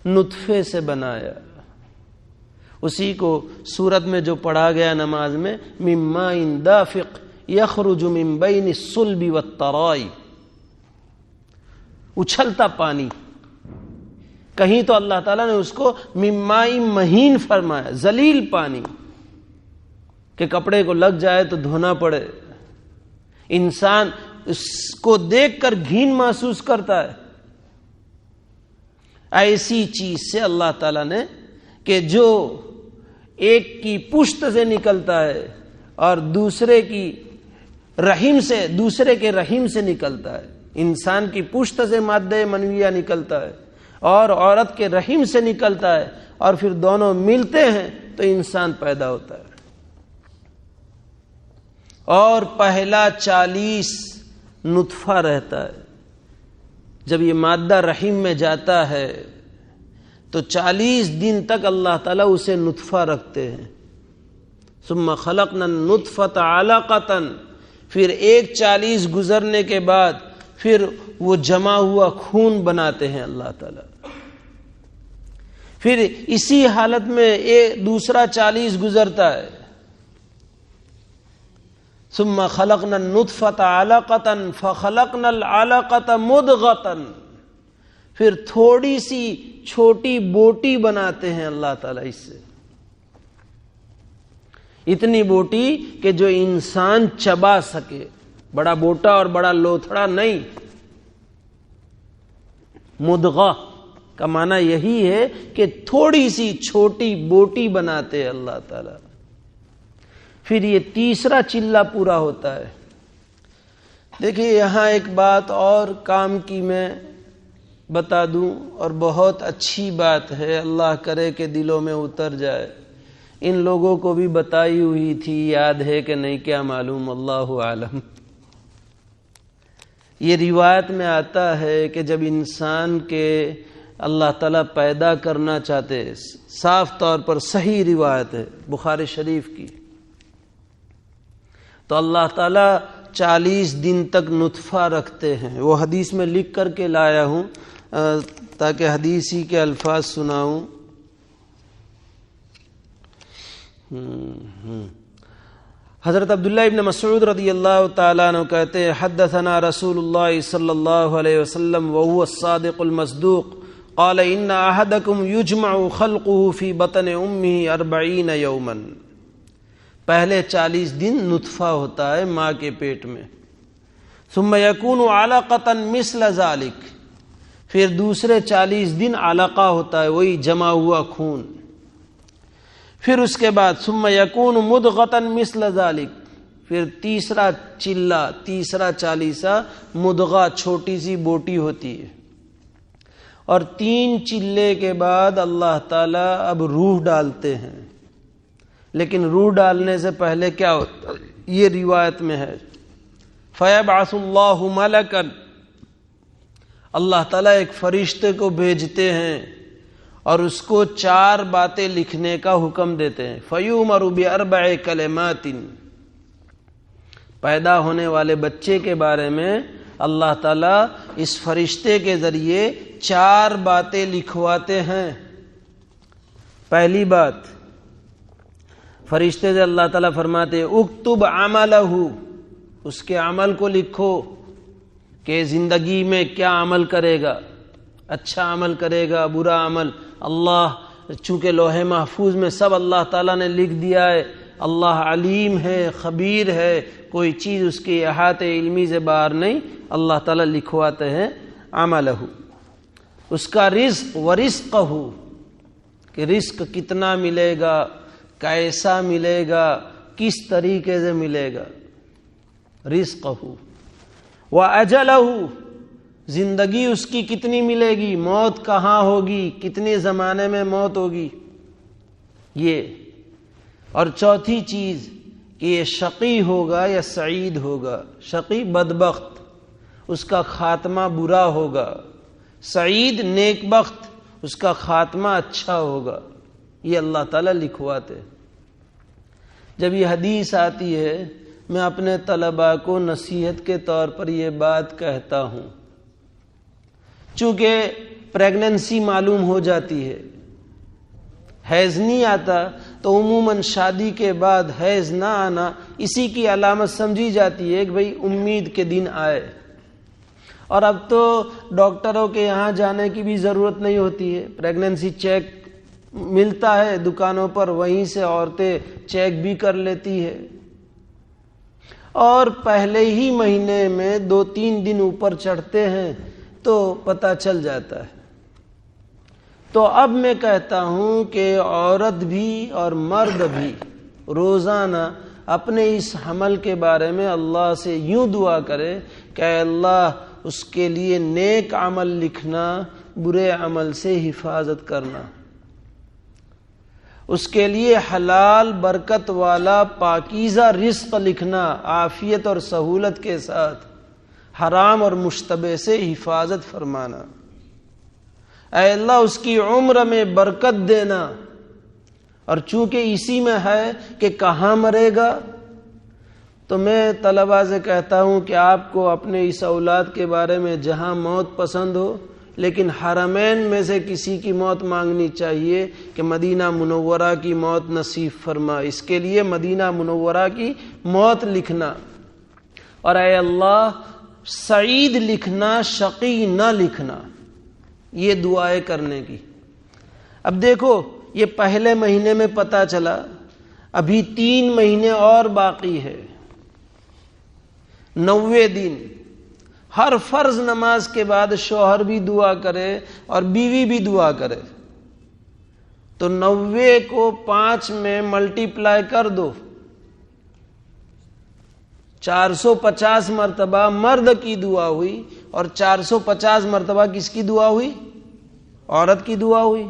نطفے سے بنایا، اسی کو سورت میں جو پڑھا گیا نماز میں من ماء دافق یخرج من بین الصلب والترائب، اچھلتا پانی. کہیں تو اللہ تعالیٰ نے اس کو من ماء مہین فرمایا، ذلیل پانی کہ کپڑے کو لگ جائے تو دھونا پڑے. انسان اس کو دیکھ کر گھین محسوس کرتا ہے. ایسی چیز سے اللہ تعالیٰ نے کہ جو ایک کی پشت سے نکلتا ہے اور دوسرے کے رحم سے نکلتا ہے. انسان کی پشت سے مادہ منویہ نکلتا ہے اور عورت کے رحم سے نکلتا ہے اور پھر دونوں ملتے ہیں تو انسان پیدا ہوتا ہے. اور پہلا 40 نطفہ رہتا ہے. جب یہ مادہ رحم میں جاتا ہے تو 40 دن تک اللہ تعالیٰ اسے نطفہ رکھتے ہیں. ثم خلقنا النطفة علقة، پھر ایک 40 گزرنے کے بعد پھر وہ جمع ہوا خون بناتے ہیں اللہ تعالیٰ. پھر اسی حالت میں دوسرا 40 گزرتا ہے. ثم خلقنا النطفة علقة فخلقنا العلقة مضغة. پھر تھوڑی سی چھوٹی بوٹی بناتے ہیں اللہ تعالیٰ اس سے، اتنی بوٹی کہ جو انسان چبا سکے، بڑا بوٹا اور بڑا لوتھڑا نہیں. مدغہ کا معنی یہی ہے کہ تھوڑی سی چھوٹی بوٹی بناتے ہیں اللہ تعالیٰ. پھر یہ تیسرا چلہ پورا ہوتا ہے. دیکھیے یہاں ایک بات اور کام کی میں بتا دوں، اور بہت اچھی بات ہے، اللہ کرے کہ دلوں میں اتر جائے. ان لوگوں کو بھی بتائی ہوئی تھی، یاد ہے کہ نہیں کیا معلوم، اللہ عالم. یہ روایت میں آتا ہے کہ جب انسان کے اللہ تعالیٰ پیدا کرنا چاہتے، صاف طور پر صحیح روایت ہے بخاری شریف کی، تو اللہ تعالیٰ 40 دن تک نطفہ رکھتے ہیں. وہ حدیث میں لکھ کر کے لایا ہوں تاکہ حدیثی کے الفاظ سناؤں. حضرت عبداللہ ابن مسعود رضی اللہ تعالیٰ عنہ کہتے ہیں حدثنا رسول اللہ صلی اللہ علیہ وسلم وهو الصادق المصدوق قال ان احدکم یجمع خلقه فی بطن امہ 40 یوما. پہلے 40 دن نطفہ ہوتا ہے ماں کے پیٹ میں. ثم یکون علقۃ مثل ذلک. پھر دوسرے 40 دن علقہ ہوتا ہے، وہی جمع ہوا خون. پھر اس کے بعد ثم یکون مدغۃ مثل ذلک. پھر تیسرا چلہ، تیسرا 40واں مدغہ، چھوٹی سی بوٹی ہوتی ہے. اور 3 چلے کے بعد اللہ تعالیٰ اب روح ڈالتے ہیں. لیکن روح ڈالنے سے پہلے کیا ہوتا ہے؟ یہ روایت میں ہے فَيَبْعَثُ اللَّهُ مَلَكًا. اللہ تعالیٰ ایک فرشتے کو بھیجتے ہیں اور اس کو 4 باتیں لکھنے کا حکم دیتے ہیں. فَيُؤْمَرُ بِأَرْبَعِ كَلِمَاتٍ. پیدا ہونے والے بچے کے بارے میں اللہ تعالیٰ اس فرشتے کے ذریعے 4 باتیں لکھواتے ہیں. پہلی بات، فرشتے سے اللہ تعالیٰ فرماتے اکتب عملہ، اس کے عمل کو لکھو کہ زندگی میں کیا عمل کرے گا، اچھا عمل کرے گا، برا عمل. اللہ چونکہ لوح محفوظ میں سب اللہ تعالیٰ نے لکھ دیا ہے. اللہ علیم ہے، خبیر ہے، کوئی چیز اس کے احاطے علمی سے باہر نہیں. اللہ تعالیٰ لکھواتے ہیں عملہ. اس کا رزق ورزقہ، کہ رزق کتنا ملے گا، کیسا ملے گا، کس طریقے سے ملے گا. رزقہ وَأَجَلَهُ، زندگی اس کی کتنی ملے گی، موت کہاں ہوگی، کتنے زمانے میں موت ہوگی. یہ اور چوتھی چیز کہ یہ شقی ہوگا یا سعید ہوگا. شقی بدبخت، اس کا خاتمہ برا ہوگا. سعید نیک بخت، اس کا خاتمہ اچھا ہوگا. یہ اللہ تعالیٰ لکھواتے. جب یہ حدیث آتی ہے میں اپنے طلباء کو نصیحت کے طور پر یہ بات کہتا ہوں. چونکہ پریگننسی معلوم ہو جاتی ہے، حیض نہیں آتا، تو عموماً شادی کے بعد حیض نہ آنا اسی کی علامت سمجھی جاتی ہے کہ بھئی امید کے دن آئے. اور اب تو ڈاکٹروں کے یہاں جانے کی بھی ضرورت نہیں ہوتی ہے. پریگننسی چیک ملتا ہے دکانوں پر، وہیں سے عورتیں چیک بھی کر لیتی ہے. اور پہلے ہی مہینے میں 2-3 دن اوپر چڑھتے ہیں تو پتہ چل جاتا ہے. تو اب میں کہتا ہوں کہ عورت بھی اور مرد بھی روزانہ اپنے اس حمل کے بارے میں اللہ سے یوں دعا کرے کہ اے اللہ اس کے لیے نیک عمل لکھنا، برے عمل سے حفاظت کرنا، اس کے لیے حلال برکت والا پاکیزہ رزق لکھنا عافیت اور سہولت کے ساتھ، حرام اور مشتبہ سے حفاظت فرمانا. اے اللہ اس کی عمر میں برکت دینا. اور چونکہ اسی میں ہے کہ کہاں مرے گا، تو میں طلباء سے کہتا ہوں کہ آپ کو اپنے اس اولاد کے بارے میں جہاں موت پسند ہو، لیکن حرمین میں سے کسی کی موت مانگنی چاہیے کہ مدینہ منورہ کی موت نصیب فرما. اس کے لیے مدینہ منورہ کی موت لکھنا، اور اے اللہ سعید لکھنا، شقی نہ لکھنا، یہ دعائیں کرنے کی. اب دیکھو یہ پہلے مہینے میں پتہ چلا، ابھی 3 مہینے اور باقی ہے، 90 دن. ہر فرض نماز کے بعد شوہر بھی دعا کرے اور بیوی بھی دعا کرے، تو 90 کو 5 میں ملٹیپلائی کر دو، 450 مرتبہ مرد کی دعا ہوئی اور 450 مرتبہ کس کی دعا ہوئی؟ عورت کی دعا ہوئی.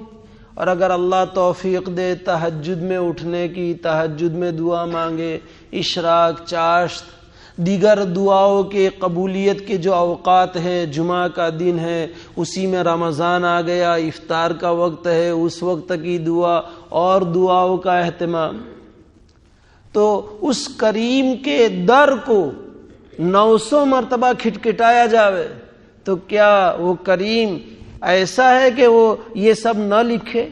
اور اگر اللہ توفیق دے تہجد میں اٹھنے کی، تہجد میں دعا مانگے، اشراق، چاشت، دیگر دعاؤں کے قبولیت کے جو اوقات ہیں، جمعہ کا دن ہے، اسی میں رمضان آ گیا، افطار کا وقت ہے، اس وقت کی دعا اور دعاؤں کا اہتمام، تو اس کریم کے در کو 900 مرتبہ کھٹکھٹایا جاوے تو کیا وہ کریم ایسا ہے کہ وہ یہ سب نہ لکھے؟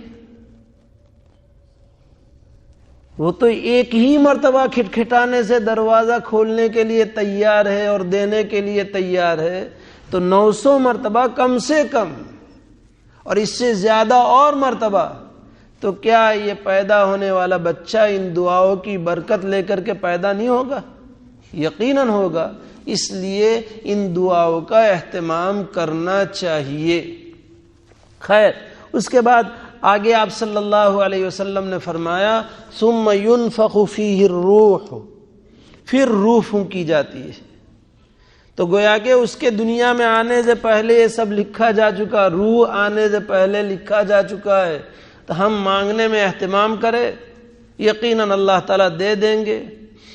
وہ تو ایک ہی مرتبہ کھٹکھٹانے سے دروازہ کھولنے کے لیے تیار ہے اور دینے کے لیے تیار ہے، تو 900 مرتبہ کم سے کم، اور اس سے زیادہ اور مرتبہ. تو کیا یہ پیدا ہونے والا بچہ ان دعاؤں کی برکت لے کر کے پیدا نہیں ہوگا؟ یقیناً ہوگا. اس لیے ان دعاؤں کا اہتمام کرنا چاہیے. خیر، اس کے بعد آگے آپ صلی اللہ علیہ وسلم نے فرمایا ثم ينفخ فیہ الروح، پھر روح پھونکی جاتی ہے. تو گویا کہ اس کے دنیا میں آنے سے پہلے یہ سب لکھا جا چکا، روح آنے سے پہلے لکھا جا چکا ہے. تو ہم مانگنے میں اہتمام کریں، یقیناً اللہ تعالیٰ دے دیں گے.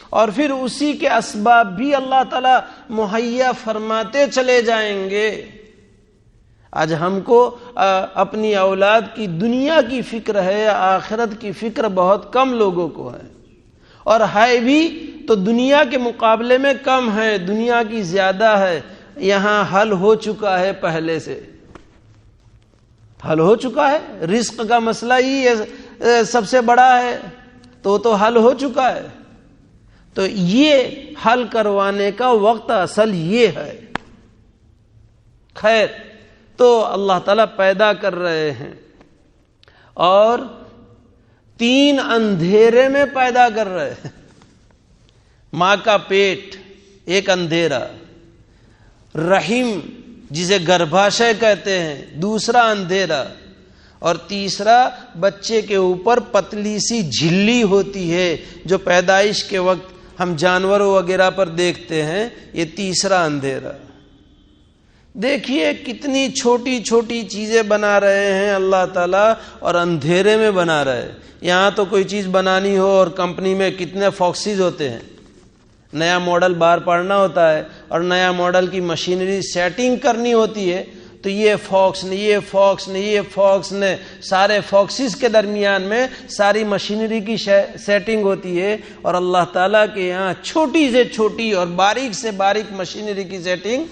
اور پھر اسی کے اسباب بھی اللہ تعالیٰ مہیا فرماتے چلے جائیں گے. آج ہم کو اپنی اولاد کی دنیا کی فکر ہے، آخرت کی فکر بہت کم لوگوں کو ہے، اور ہے بھی تو دنیا کے مقابلے میں کم ہے، دنیا کی زیادہ ہے. یہاں حل ہو چکا ہے، پہلے سے حل ہو چکا ہے. رزق کا مسئلہ ہی سب سے بڑا ہے، تو حل ہو چکا ہے. تو یہ حل کروانے کا وقت اصل یہ ہے. خیر، تو اللہ تعالیٰ پیدا کر رہے ہیں، اور 3 اندھیرے میں پیدا کر رہے ہیں. ماں کا پیٹ ایک اندھیرا، رحم جسے گربھاشے کہتے ہیں دوسرا اندھیرا، اور تیسرا بچے کے اوپر پتلی سی جھلی ہوتی ہے جو پیدائش کے وقت ہم جانوروں وغیرہ پر دیکھتے ہیں، یہ تیسرا اندھیرا. دیکھیے کتنی چھوٹی چھوٹی چیزیں بنا رہے ہیں اللہ تعالیٰ، اور اندھیرے میں بنا رہے ہیں. یہاں تو کوئی چیز بنانی ہو اور کمپنی میں کتنے فاکسز ہوتے ہیں، نیا ماڈل باہر پڑنا ہوتا ہے اور نیا ماڈل کی مشینری سیٹنگ کرنی ہوتی ہے، تو یہ فاکس نے، یہ فاکس نے، یہ فاکس نے، سارے فاکسز کے درمیان میں ساری مشینری کی سیٹنگ ہوتی ہے. اور اللہ تعالیٰ کے یہاں چھوٹی سے چھوٹی اور باریک سے باریک مشینری کی سیٹنگ.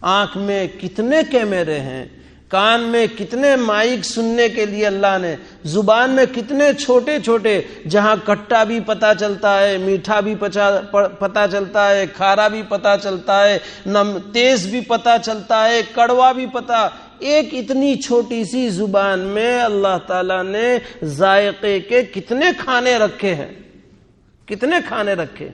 آنکھ میں کتنے کیمرے ہیں، کان میں کتنے مائک سننے کے لیے اللہ نے، زبان میں کتنے چھوٹے چھوٹے، جہاں کھٹا بھی پتہ چلتا ہے، میٹھا بھی پتہ چلتا ہے، کھارا بھی پتہ چلتا ہے، تیز بھی پتہ چلتا ہے، کڑوا بھی پتہ. ایک اتنی چھوٹی سی زبان میں اللہ تعالیٰ نے ذائقے کے کتنے کھانے رکھے ہیں، کتنے کھانے رکھے.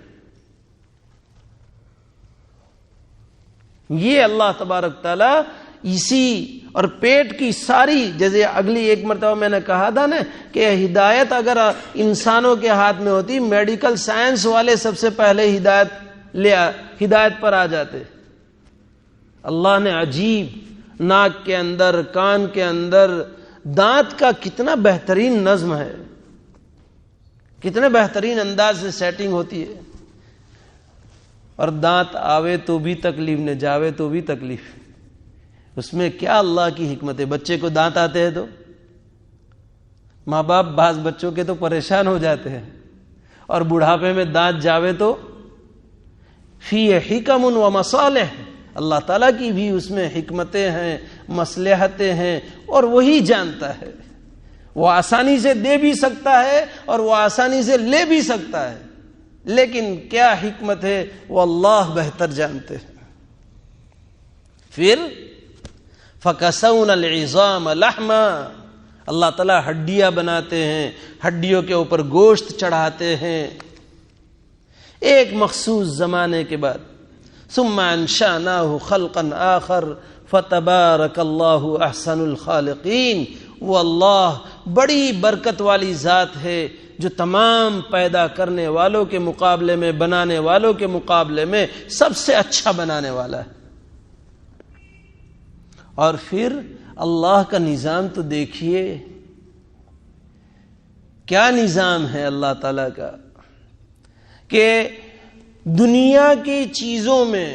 یہ اللہ تبارک تعالیٰ اسی، اور پیٹ کی ساری، جیسے اگلی ایک مرتبہ میں نے کہا تھا نا کہ ہدایت اگر انسانوں کے ہاتھ میں ہوتی، میڈیکل سائنس والے سب سے پہلے ہدایت پر آ جاتے. اللہ نے عجیب ناک کے اندر، کان کے اندر دانت کا کتنا بہترین نظم ہے، کتنے بہترین انداز سے سیٹنگ ہوتی ہے. اور دانت آوے تو بھی تکلیف، نہ جاوے تو بھی تکلیف. اس میں کیا اللہ کی حکمت ہے. بچے کو دانت آتے ہیں تو ماں باپ بعض بچوں کے تو پریشان ہو جاتے ہیں، اور بڑھاپے میں دانت جاوے تو فی حکم و مصالح، اللہ تعالیٰ کی بھی اس میں حکمتیں ہیں، مصلحتیں ہیں، اور وہی جانتا ہے۔ وہ آسانی سے دے بھی سکتا ہے اور وہ آسانی سے لے بھی سکتا ہے، لیکن کیا حکمت ہے وہ اللہ بہتر جانتے ہیں۔ پھر فَكَسَوْنَ الْعِظَامَ لَحْمًا، اللہ تعالیٰ ہڈیاں بناتے ہیں، ہڈیوں کے اوپر گوشت چڑھاتے ہیں ایک مخصوص زمانے کے بعد۔ ثم انشأناه خلقا آخر فتبارک اللہ احسن الخالقین، وہ اللہ بڑی برکت والی ذات ہے جو تمام پیدا کرنے والوں کے مقابلے میں، بنانے والوں کے مقابلے میں سب سے اچھا بنانے والا ہے۔ اور پھر اللہ کا نظام تو دیکھیے، کیا نظام ہے اللہ تعالیٰ کا کہ دنیا کی چیزوں میں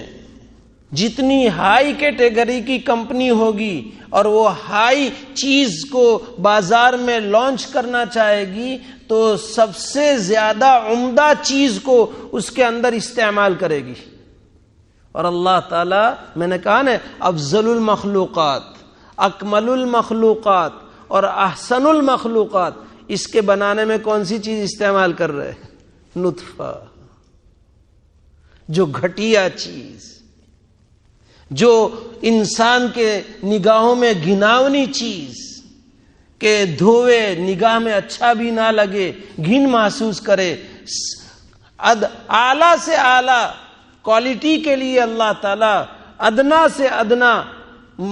جتنی ہائی کیٹیگری کی کمپنی ہوگی اور وہ ہائی چیز کو بازار میں لانچ کرنا چاہے گی تو سب سے زیادہ عمدہ چیز کو اس کے اندر استعمال کرے گی۔ اور اللہ تعالیٰ، میں نے کہا نا، افضل المخلوقات، اکمل المخلوقات اور احسن المخلوقات، اس کے بنانے میں کون سی چیز استعمال کر رہے ہیں؟ نطفہ، جو گھٹیا چیز، جو انسان کے نگاہوں میں گھناؤنی چیز، کہ دھوئے نگاہ میں اچھا بھی نہ لگے، گھن محسوس کرے، اعلیٰ سے اعلیٰ کوالٹی کے لیے اللہ تعالیٰ ادنا سے ادنا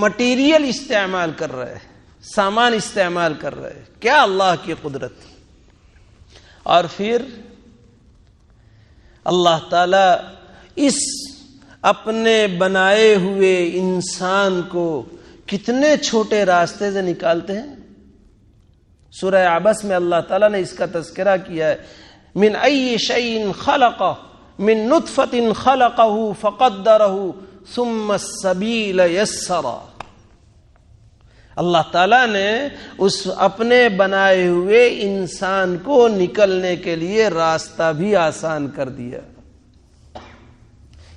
مٹیریل استعمال کر رہے ہیں، سامان استعمال کر رہے ہیں۔ کیا اللہ کی قدرت! اور پھر اللہ تعالیٰ اس اپنے بنائے ہوئے انسان کو کتنے چھوٹے راستے سے نکالتے ہیں۔ سورہ عبس میں اللہ تعالیٰ نے اس کا تذکرہ کیا ہے، من ای شیء خلقہ من نطفۃ خلقہ فقدرہ ثم السبیل یسرہ۔ اللہ تعالیٰ نے اس اپنے بنائے ہوئے انسان کو نکلنے کے لیے راستہ بھی آسان کر دیا۔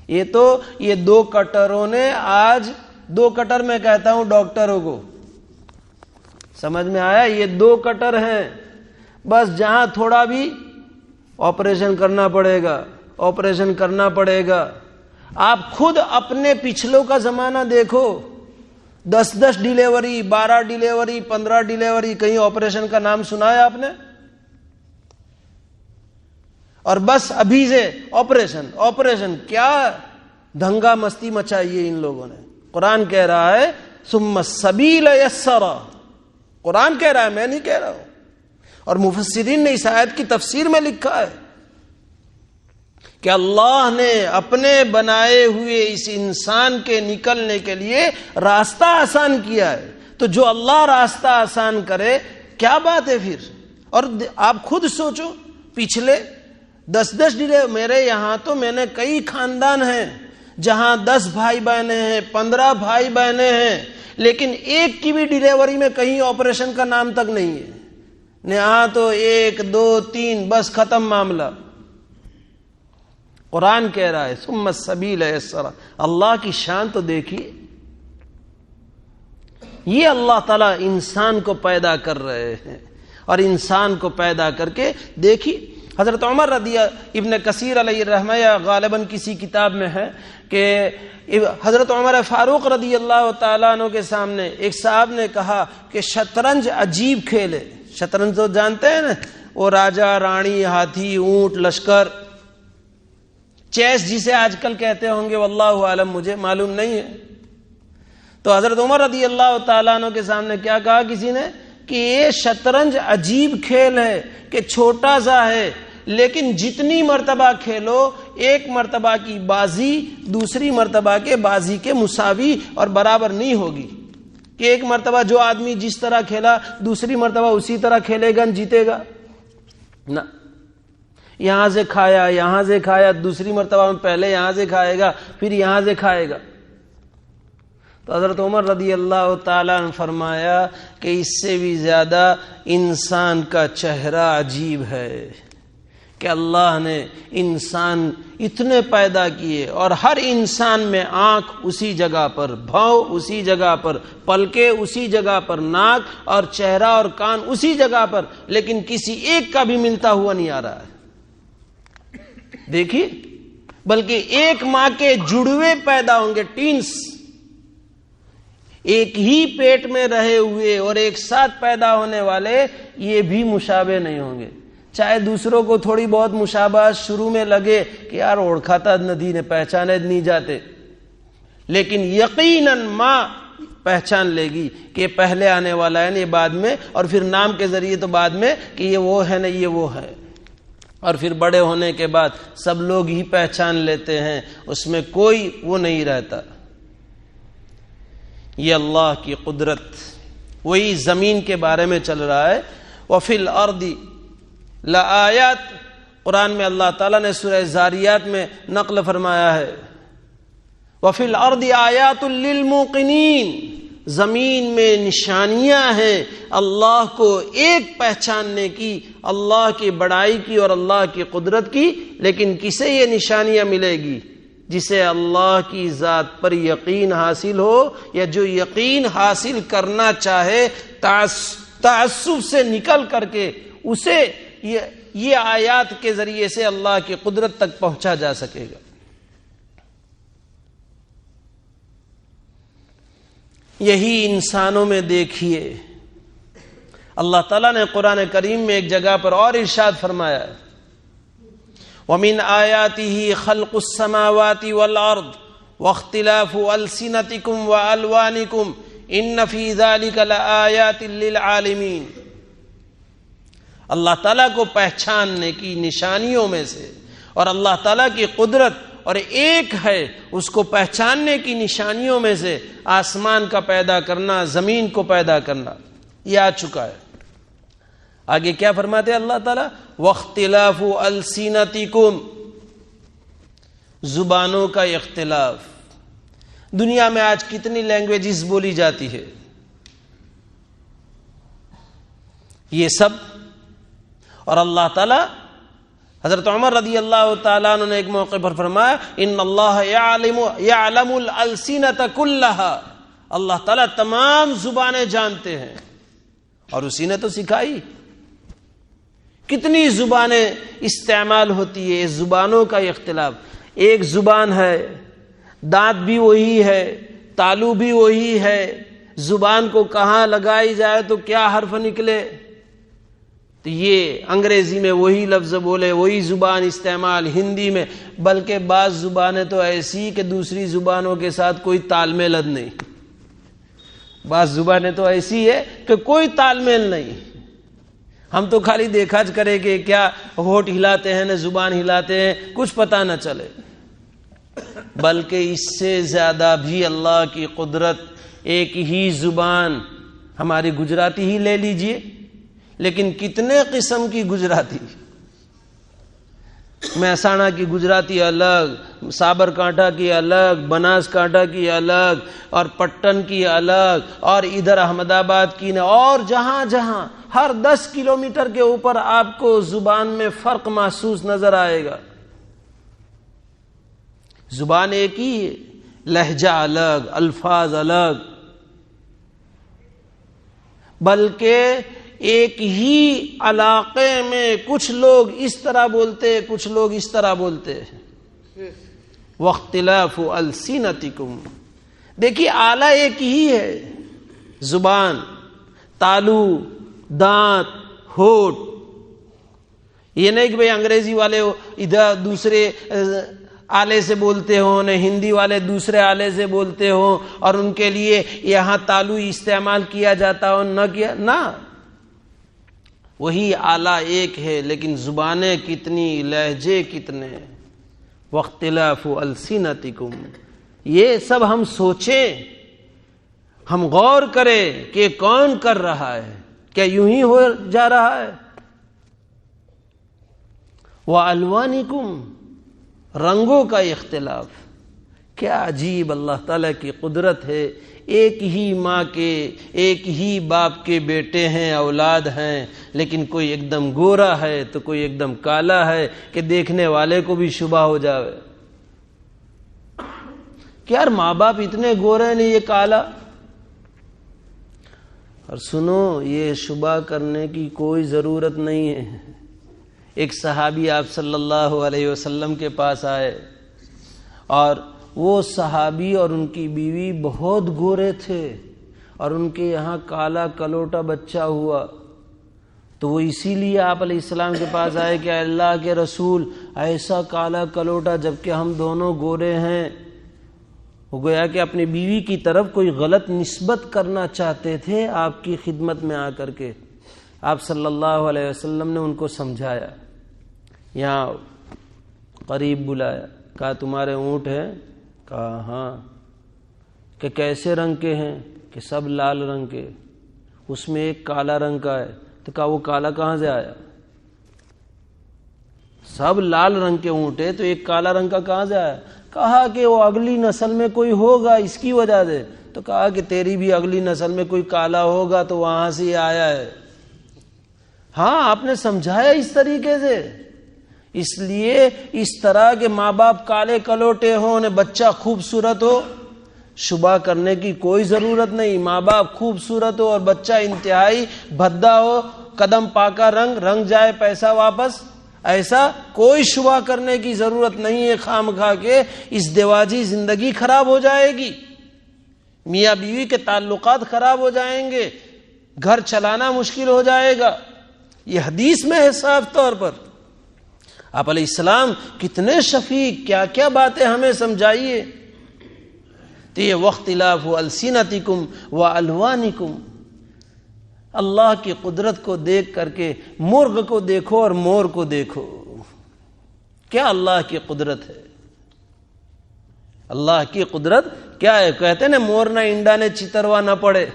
یہ دو کٹروں نے آج، دو کٹر میں کہتا ہوں ڈاکٹروں کو، سمجھ میں آیا؟ یہ دو کٹر ہیں، بس جہاں تھوڑا بھی آپریشن کرنا پڑے گا، آپریشن کرنا پڑے گا۔ آپ خود اپنے پچھلوں کا زمانہ دیکھو، 10 ڈیلیوری، 12 ڈیلیوری، 15 ڈیلیوری، کہیں آپریشن کا نام سنا ہے آپ نے؟ اور بس ابھی سے آپریشن آپریشن، کیا دھنگا مستی مچائی ہے ان لوگوں نے۔ قرآن کہہ رہا ہے ثم السبیل یسرا، قرآن کہہ رہا ہے، میں نہیں کہہ رہا ہوں۔ اور مفسرین نے اس آیت کی تفسیر میں لکھا ہے کہ اللہ نے اپنے بنائے ہوئے اس انسان کے نکلنے کے لیے راستہ آسان کیا ہے۔ تو جو اللہ راستہ آسان کرے، کیا بات ہے پھر؟ اور آپ خود سوچو، پچھلے 10 ڈیلیوری، میرے یہاں تو میں نے کئی خاندان ہیں جہاں 10 بھائی بہنیں ہیں، 15 بھائی بہنیں ہیں، لیکن ایک کی بھی ڈیلیوری میں کہیں آپریشن کا نام تک نہیں ہے۔ یہاں تو 1 2 3 بس ختم معاملہ۔ قرآن کہہ رہا ہے ثم السبیل یسرا۔ اللہ کی شان تو دیکھیے، یہ اللہ تعالیٰ انسان کو پیدا کر رہے ہیں، اور انسان کو پیدا کر کے دیکھیے، حضرت عمر رضی ابن کثیر علیہ الرحمہ یا غالباً کسی کتاب میں ہے کہ حضرت عمر فاروق رضی اللہ تعالیٰ عنہ کے سامنے ایک صاحب نے کہا کہ شطرنج عجیب کھیل ہے۔ شطرنج تو جانتے ہیں نا، وہ راجا، رانی، ہاتھی، اونٹ، لشکر، چیس جسے آج کل کہتے ہوں گے، واللہ عالم، مجھے معلوم نہیں ہے۔ تو حضرت عمر رضی اللہ تعالیٰ عنہ کے سامنے کیا کہا کسی نے کہ یہ شطرنج عجیب کھیل ہے کہ چھوٹا سا ہے، لیکن جتنی مرتبہ کھیلو، ایک مرتبہ کی بازی دوسری مرتبہ کے بازی کے مساوی اور برابر نہیں ہوگی، کہ ایک مرتبہ جو آدمی جس طرح کھیلا دوسری مرتبہ اسی طرح کھیلے گا، جیتے گا نہ۔ یہاں سے کھایا، یہاں سے کھایا، دوسری مرتبہ میں پہلے یہاں سے کھائے گا، پھر یہاں سے کھائے گا۔ تو حضرت عمر رضی اللہ تعالیٰ نے فرمایا کہ اس سے بھی زیادہ انسان کا چہرہ عجیب ہے، کہ اللہ نے انسان اتنے پیدا کیے اور ہر انسان میں آنکھ اسی جگہ پر، بھاؤں اسی جگہ پر، پلکیں اسی جگہ پر، ناک اور چہرہ اور کان اسی جگہ پر، لیکن کسی ایک کا بھی ملتا ہوا نہیں آ رہا ہے. دیکھیے، بلکہ ایک ماں کے جڑوے پیدا ہوں گے، ٹینس، ایک ہی پیٹ میں رہے ہوئے اور ایک ساتھ پیدا ہونے والے، یہ بھی مشابہ نہیں ہوں گے. چاہے دوسروں کو تھوڑی بہت مشابہت شروع میں لگے کہ یار اوڑکھاتا ندی نے پہچانے نہیں جاتے، لیکن یقیناً ماں پہچان لے گی کہ پہلے آنے والا ہے نا، یہ بعد میں، اور پھر نام کے ذریعے تو بعد میں کہ یہ وہ ہے نا، یہ وہ ہے. اور پھر بڑے ہونے کے بعد سب لوگ ہی پہچان لیتے ہیں، اس میں کوئی وہ نہیں رہتا. یہ اللہ کی قدرت. وہی زمین کے بارے میں چل رہا ہے. وَفِي الْأَرْضِ لَآيَاتٍ، قرآن میں اللہ تعالیٰ نے سورہ زاریات میں نقل فرمایا ہے، وَفِي الْأَرْضِ آيَاتٌ لِّلْمُوقِنِينَ، زمین میں نشانیاں ہیں اللہ کو ایک پہچاننے کی، اللہ کی بڑائی کی اور اللہ کی قدرت کی. لیکن کسے یہ نشانیاں ملے گی؟ جسے اللہ کی ذات پر یقین حاصل ہو، یا جو یقین حاصل کرنا چاہے تعصب سے نکل کر کے اسے یہ آیات کے ذریعے سے اللہ کی قدرت تک پہنچا جا سکے گا. یہی انسانوں میں دیکھیے، اللہ تعالیٰ نے قرآن کریم میں ایک جگہ پر اور ارشاد فرمایا ہے، وَمِنْ آيَاتِهِ خَلْقُ السَّمَاوَاتِ وَالْأَرْضِ وَاخْتِلَافُ أَلْسِنَتِكُمْ وَأَلْوَانِكُمْ إِنَّ فِي ذَلِكَ لَآيَاتٍ لِّلْعَالِمِينَ. اللہ تعالیٰ کو پہچاننے کی نشانیوں میں سے، اور اللہ تعالیٰ کی قدرت اور ایک ہے اس کو پہچاننے کی نشانیوں میں سے آسمان کا پیدا کرنا، زمین کو پیدا کرنا. یہ آ چکا ہے. آگے کیا فرماتے ہیں اللہ تعالیٰ؟ وَاخْتِلَافُ أَلْسِنَتِكُمْ، زبانوں کا اختلاف. دنیا میں آج کتنی لینگویجز بولی جاتی ہے، یہ سب. اور اللہ تعالیٰ، حضرت عمر رضی اللہ تعالیٰ عنہ نے ایک موقع پر فرمایا، ان اللہ یعلم الالسنۃ کلھا، اللہ تعالیٰ تمام زبانیں جانتے ہیں، اور اسی نے تو سکھائی. کتنی زبانیں استعمال ہوتی ہے، زبانوں کا اختلاف. ایک زبان ہے، دانت بھی وہی ہے، تالو بھی وہی ہے، زبان کو کہاں لگائی جائے تو کیا حرف نکلے، تو یہ انگریزی میں وہی لفظ بولے، وہی زبان استعمال، ہندی میں. بلکہ بعض زبانیں تو ایسی کہ دوسری زبانوں کے ساتھ کوئی تال میل نہیں. بعض زبانیں تو ایسی ہے کہ کوئی تال میل نہیں. ہم تو خالی دیکھا کرے کہ کیا ہونٹ ہلاتے ہیں نہ زبان ہلاتے ہیں، کچھ پتہ نہ چلے. بلکہ اس سے زیادہ بھی اللہ کی قدرت. ایک ہی زبان، ہماری گجراتی ہی لے لیجئے، لیکن کتنے قسم کی گجراتی. مہسانہ کی گجراتی الگ، سابرکانٹھا کی الگ، بناس کانٹھا کی الگ، اور پٹن کی الگ، اور ادھر احمد آباد کی، اور جہاں جہاں ہر 10 کلومیٹر کے اوپر آپ کو زبان میں فرق محسوس نظر آئے گا. زبان ایک ہی ہے، لہجہ الگ، الفاظ الگ. بلکہ ایک ہی علاقے میں کچھ لوگ اس طرح بولتے، کچھ لوگ اس طرح بولتے. وَاخْتِلَافُ أَلْسِنَتِكُمْ، دیکھیے آلہ ایک ہی ہے، زبان، تالو، دانت، ہونٹ. یہ نہیں کہ بھئی انگریزی والے ادھر دوسرے آلے سے بولتے ہوں، نہ ہندی والے دوسرے آلے سے بولتے ہوں، اور ان کے لیے یہاں تالو استعمال کیا جاتا ہو نہ کیا نہ. وہی آلہ ایک ہے، لیکن زبانیں کتنی، لہجے کتنے. واختلاف السنتکم، یہ سب ہم سوچیں، ہم غور کریں کہ کون کر رہا ہے، کیا یوں ہی ہو جا رہا ہے. وَأَلْوَانِكُمْ، رنگوں کا اختلاف. کیا عجیب اللہ تعالیٰ کی قدرت ہے. ایک ہی ماں کے ایک ہی باپ کے بیٹے ہیں، اولاد ہیں، لیکن کوئی ایک دم گورا ہے تو کوئی ایک دم کالا ہے کہ دیکھنے والے کو بھی شبہ ہو جاوے کہ یار ماں باپ اتنے گورے نہیں، یہ کالا. اور سنو، یہ شبہ کرنے کی کوئی ضرورت نہیں ہے. ایک صحابی آپ صلی اللہ علیہ وسلم کے پاس آئے اور وہ صحابی اور ان کی بیوی بہت گورے تھے اور ان کے یہاں کالا کلوٹا بچہ ہوا. تو وہ اسی لیے آپ علیہ السلام کے پاس آئے کہ اللہ کے رسول، ایسا کالا کلوٹا جبکہ ہم دونوں گورے ہیں. وہ گویا کہ اپنی بیوی کی طرف کوئی غلط نسبت کرنا چاہتے تھے آپ کی خدمت میں آ کر کے. آپ صلی اللہ علیہ وسلم نے ان کو سمجھایا، یہاں قریب بلایا، کہا تمہارے اونٹ ہیں؟ کہا ہاں. کہ کیسے رنگ کے ہیں؟ کہ سب لال رنگ کے. اس میں ایک کالا رنگ کا ہے. تو کہا وہ کالا کہاں سے آیا؟ سب لال رنگ کے اونٹ ہے تو ایک کالا رنگ کا کہاں سے آیا؟ کہا کہ وہ اگلی نسل میں کوئی ہوگا اس کی وجہ سے. تو کہا کہ تیری بھی اگلی نسل میں کوئی کالا ہوگا تو وہاں سے ہی آیا ہے. ہاں، آپ نے سمجھایا اس طریقے سے. اس لیے اس طرح کے ماں باپ کالے کلوٹے ہوں اور بچہ خوبصورت ہو، شبہ کرنے کی کوئی ضرورت نہیں. ماں باپ خوبصورت ہو اور بچہ انتہائی بھدا ہو، قدم پاکا رنگ جائے پیسہ واپس، ایسا کوئی شبہ کرنے کی ضرورت نہیں ہے. خامخواہ کے اس دیواجی زندگی خراب ہو جائے گی، میاں بیوی کے تعلقات خراب ہو جائیں گے، گھر چلانا مشکل ہو جائے گا. یہ حدیث میں ہے صاف طور پر. آپ علیہ السلام کتنے شفیق، کیا کیا باتیں ہمیں سمجھائیے. تو یہ واختلاف السنتکم والوانکم، اللہ کی قدرت کو دیکھ کر کے مرغ کو دیکھو اور مور کو دیکھو. کیا اللہ کی قدرت ہے. اللہ کی قدرت کیا ہے. کہتے ہیں نا مور نہ انڈا نے چتروا نہ پڑے.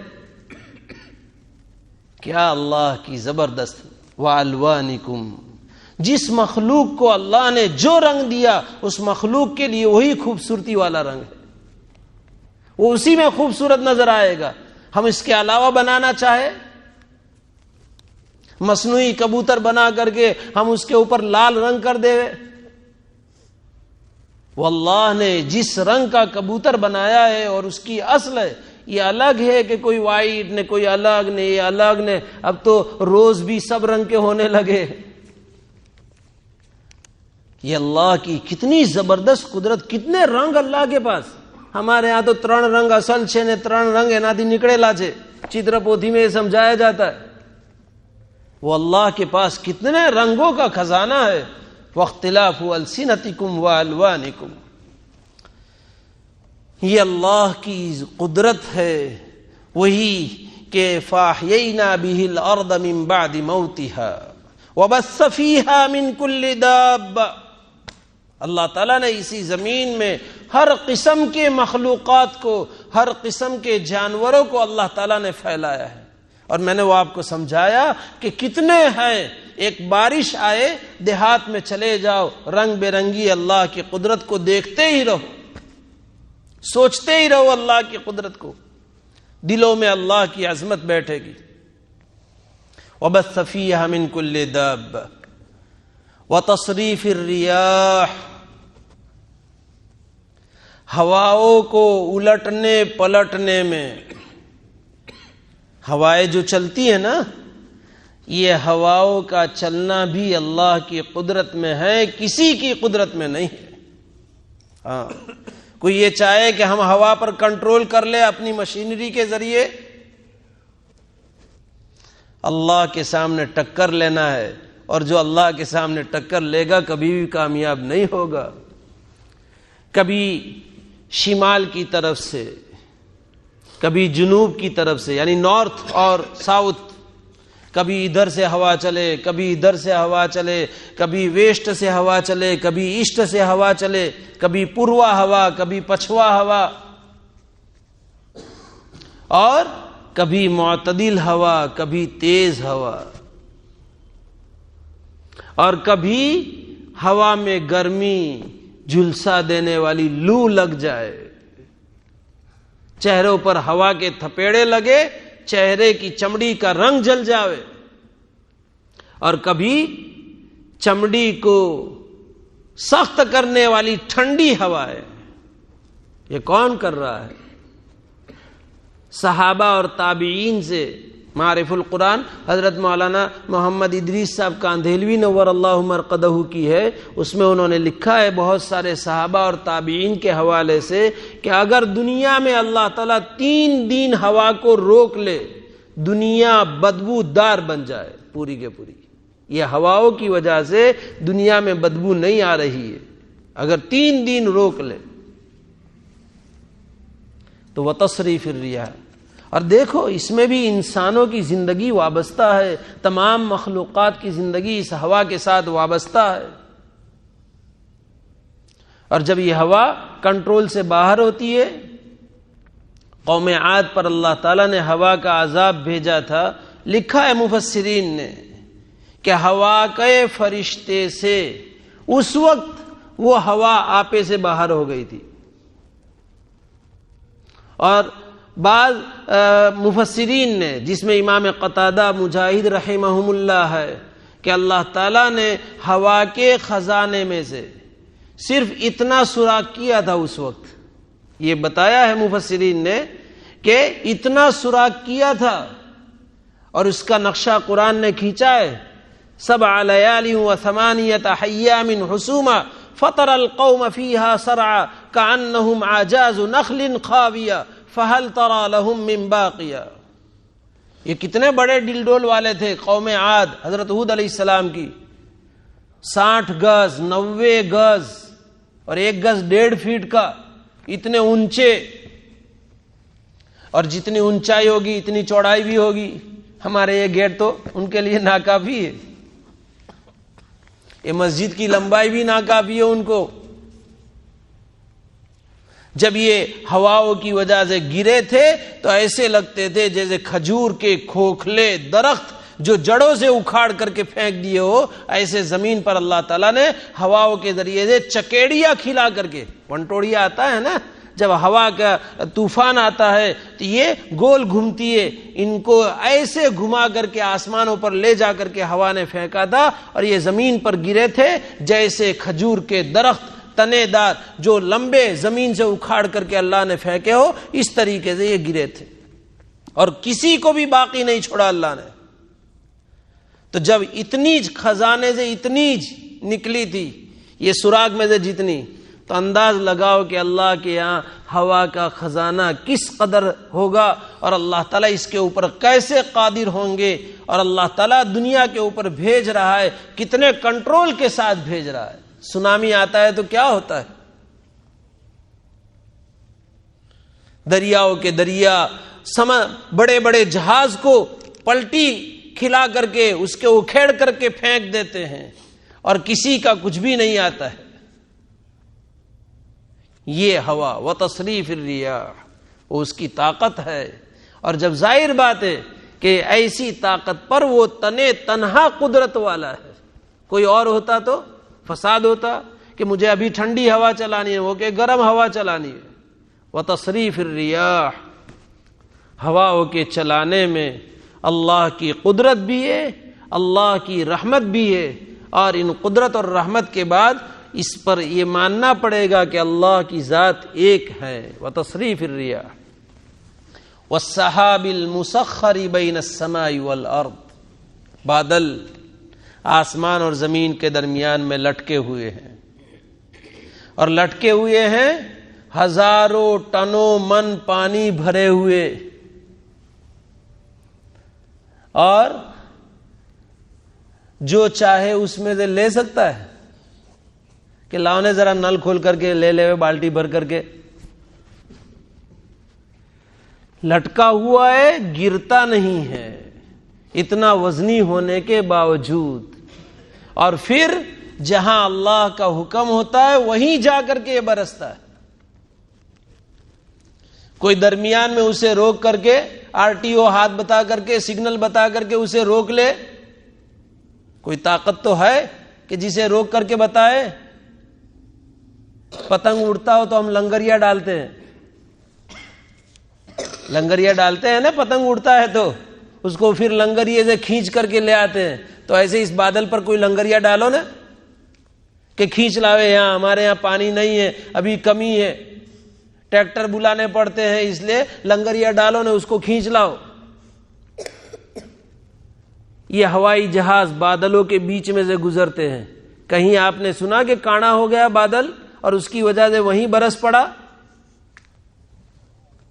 کیا اللہ کی زبردست. والوانکم، جس مخلوق کو اللہ نے جو رنگ دیا اس مخلوق کے لیے وہی خوبصورتی والا رنگ ہے، وہ اسی میں خوبصورت نظر آئے گا. ہم اس کے علاوہ بنانا چاہے، مصنوعی کبوتر بنا کر کے ہم اس کے اوپر لال رنگ کر دے، وہ اللہ نے جس رنگ کا کبوتر بنایا ہے اور اس کی اصل ہے یہ الگ ہے کہ کوئی وائٹ نے کوئی الگ نے یہ الگ نے. اب تو روز بھی سب رنگ کے ہونے لگے. یہ اللہ کی کتنی زبردست قدرت، کتنے رنگ اللہ کے پاس. ہمارے ہاں تو 3 رنگ اصل چھے نے 3 رنگ انادی نکڑے لاچے، چتر پوتھی میں یہ سمجھایا جاتا ہے. وہ اللہ کے پاس کتنے رنگوں کا خزانہ ہے. واختلاف السنتکم والوانکم، یہ اللہ کی قدرت ہے. وہی کہ فاحیینا بہ الارض من بعد موتها وبث فیہا من کل دابہ، اللہ تعالیٰ نے اسی زمین میں ہر قسم کے مخلوقات کو، ہر قسم کے جانوروں کو اللہ تعالیٰ نے پھیلایا ہے. اور میں نے وہ آپ کو سمجھایا کہ کتنے ہیں. ایک بارش آئے، دیہات میں چلے جاؤ، رنگ برنگی اللہ کی قدرت کو دیکھتے ہی رہو، سوچتے ہی رہو اللہ کی قدرت کو، دلوں میں اللہ کی عظمت بیٹھے گی. وَبَثَّ فِيهَا مِن كُلِّ دَابَّةٍ وَتَصْرِيفِ الرِّيَاحِ، ہواؤں کو الٹنے پلٹنے میں. ہوائیں جو چلتی ہیں نا، یہ ہواؤں کا چلنا بھی اللہ کی قدرت میں ہے، کسی کی قدرت میں نہیں ہے. ہاں، کوئی یہ چاہے کہ ہم ہوا پر کنٹرول کر لیں اپنی مشینری کے ذریعے، اللہ کے سامنے ٹکر لینا ہے. اور جو اللہ کے سامنے ٹکر لے گا کبھی بھی کامیاب نہیں ہوگا. کبھی شمال کی طرف سے، کبھی جنوب کی طرف سے، یعنی نارتھ اور ساؤتھ، کبھی ادھر سے ہوا چلے، کبھی ادھر سے ہوا چلے، کبھی ویسٹ سے ہوا چلے، کبھی ایسٹ سے ہوا چلے، کبھی پوروا ہوا، کبھی پچھوا ہوا، اور کبھی معتدل ہوا، کبھی تیز ہوا، اور کبھی ہوا میں گرمی، جھلسا دینے والی لو لگ جائے، چہروں پر ہوا کے تھپیڑے لگے، چہرے کی چمڑی کا رنگ جل جاوے، اور کبھی چمڑی کو سخت کرنے والی ٹھنڈی ہوا ہے۔ یہ کون کر رہا ہے؟ صحابہ اور تابعین سے معرف القرآن حضرت مولانا محمد ادریس صاحب کاندھیلوی نور اللہ مرقدہ کی ہے، اس میں انہوں نے لکھا ہے بہت سارے صحابہ اور تابعین کے حوالے سے کہ اگر دنیا میں اللہ تعالیٰ 3 دن ہوا کو روک لے، دنیا بدبو دار بن جائے پوری کے پوری۔ یہ ہواؤں کی وجہ سے دنیا میں بدبو نہیں آ رہی ہے، اگر 3 دن روک لے تو وتصریف الریاح۔ اور دیکھو اس میں بھی انسانوں کی زندگی وابستہ ہے، تمام مخلوقات کی زندگی اس ہوا کے ساتھ وابستہ ہے، اور جب یہ ہوا کنٹرول سے باہر ہوتی ہے، قوم عاد پر اللہ تعالیٰ نے ہوا کا عذاب بھیجا تھا، لکھا ہے مفسرین نے کہ ہوا کے فرشتے سے اس وقت وہ ہوا آپے سے باہر ہو گئی تھی، اور بعض مفسرین نے جس میں امام قتادہ مجاہد رحمہم اللہ ہے کہ اللہ تعالیٰ نے ہوا کے خزانے میں سے صرف اتنا سوراخ کیا تھا اس وقت، یہ بتایا ہے مفسرین نے کہ اتنا سوراخ کیا تھا، اور اس کا نقشہ قرآن نے کھینچا ہے 7 لیال و 8 ایام حسوما فطر القوم فيها سرعا كأنهم اعجاز نخل خاوية فهل ترى لهم من باقية۔ یہ کتنے بڑے ڈل ڈول والے تھے قوم عاد حضرت ہود علیہ السلام کی، 60 گز 90 گز اور 1 گز 1.5 فیٹ کا، اتنے اونچے، اور جتنی اونچائی ہوگی اتنی چوڑائی بھی ہوگی۔ ہمارے یہ گیٹ تو ان کے لیے ناکافی ہے، یہ مسجد کی لمبائی بھی ناکافی ہے ان کو۔ جب یہ ہواؤں کی وجہ سے گرے تھے تو ایسے لگتے تھے جیسے کھجور کے کھوکھلے درخت جو جڑوں سے اکھاڑ کر کے پھینک دیے ہو، ایسے زمین پر اللہ تعالیٰ نے ہواؤں کے ذریعے سے چکیڑیاں کھلا کر کے، ونٹوڑیا آتا ہے نا جب ہوا کا طوفان آتا ہے تو یہ گول گھومتی ہے، ان کو ایسے گھما کر کے آسمانوں پر لے جا کر کے ہوا نے پھینکا تھا، اور یہ زمین پر گرے تھے جیسے کھجور کے درخت تنے دار جو لمبے زمین سے اکھاڑ کر کے اللہ نے پھینکے ہو، اس طریقے سے یہ گرے تھے، اور کسی کو بھی باقی نہیں چھوڑا اللہ نے۔ تو جب اتنی خزانے سے اتنی نکلی تھی یہ سوراخ میں سے جتنی، تو انداز لگاؤ کہ اللہ کے یہاں ہوا کا خزانہ کس قدر ہوگا، اور اللہ تعالیٰ اس کے اوپر کیسے قادر ہوں گے، اور اللہ تعالیٰ دنیا کے اوپر بھیج رہا ہے کتنے کنٹرول کے ساتھ بھیج رہا ہے۔ سونامی آتا ہے تو کیا ہوتا ہے، دریاؤں کے دریا بڑے بڑے جہاز کو پلٹی کھلا کر کے اس کے اکھیڑ کر کے پھینک دیتے ہیں، اور کسی کا کچھ بھی نہیں آتا ہے۔ یہ ہوا وتصریف الریاح، وہ اس کی طاقت ہے، اور جب ظاہر بات ہے کہ ایسی طاقت پر وہ تنہا قدرت والا ہے، کوئی اور ہوتا تو فساد ہوتا کہ مجھے ابھی ٹھنڈی ہوا چلانی ہے، وہ کہ گرم ہوا چلانی ہے۔ وتصریف الریاح، ہواؤں کے چلانے میں اللہ کی قدرت بھی ہے، اللہ کی رحمت بھی ہے، اور ان قدرت اور رحمت کے بعد اس پر یہ ماننا پڑے گا کہ اللہ کی ذات ایک ہے۔ وتصریف الریاح والسحاب المسخر بین السماء والارض، بادل آسمان اور زمین کے درمیان میں لٹکے ہوئے ہیں، اور لٹکے ہوئے ہیں ہزاروں ٹنوں من پانی بھرے ہوئے، اور جو چاہے اس میں سے لے سکتا ہے کہ لاؤ نے ذرا نل کھول کر کے لے لے بالٹی بھر کر کے، لٹکا ہوا ہے، گرتا نہیں ہے اتنا وزنی ہونے کے باوجود، اور پھر جہاں اللہ کا حکم ہوتا ہے وہیں جا کر کے یہ برستا ہے۔ کوئی درمیان میں اسے روک کر کے RTO ہاتھ بتا کر کے سگنل بتا کر کے اسے روک لے، کوئی طاقت تو ہے کہ جسے روک کر کے بتائے؟ پتنگ اڑتا ہو تو ہم لنگریا ڈالتے ہیں، لنگریا ڈالتے ہیں نا، پتنگ اڑتا ہے تو اس کو پھر لنگریے سے کھینچ کر کے لے آتے ہیں. تو ایسے اس بادل پر کوئی لنگریا ڈالو نا کہ کھینچ لاوے، یہاں ہمارے یہاں پانی نہیں ہے، ابھی کمی ہے، ٹریکٹر بلانے پڑتے ہیں، اس لیے لنگریا ڈالو نا، اس کو کھینچ لاؤ. یہ ہوائی جہاز بادلوں کے بیچ میں سے گزرتے ہیں. کہیں آپ نے سنا کہ کانا ہو گیا بادل اور اس کی وجہ سے وہیں برس پڑا؟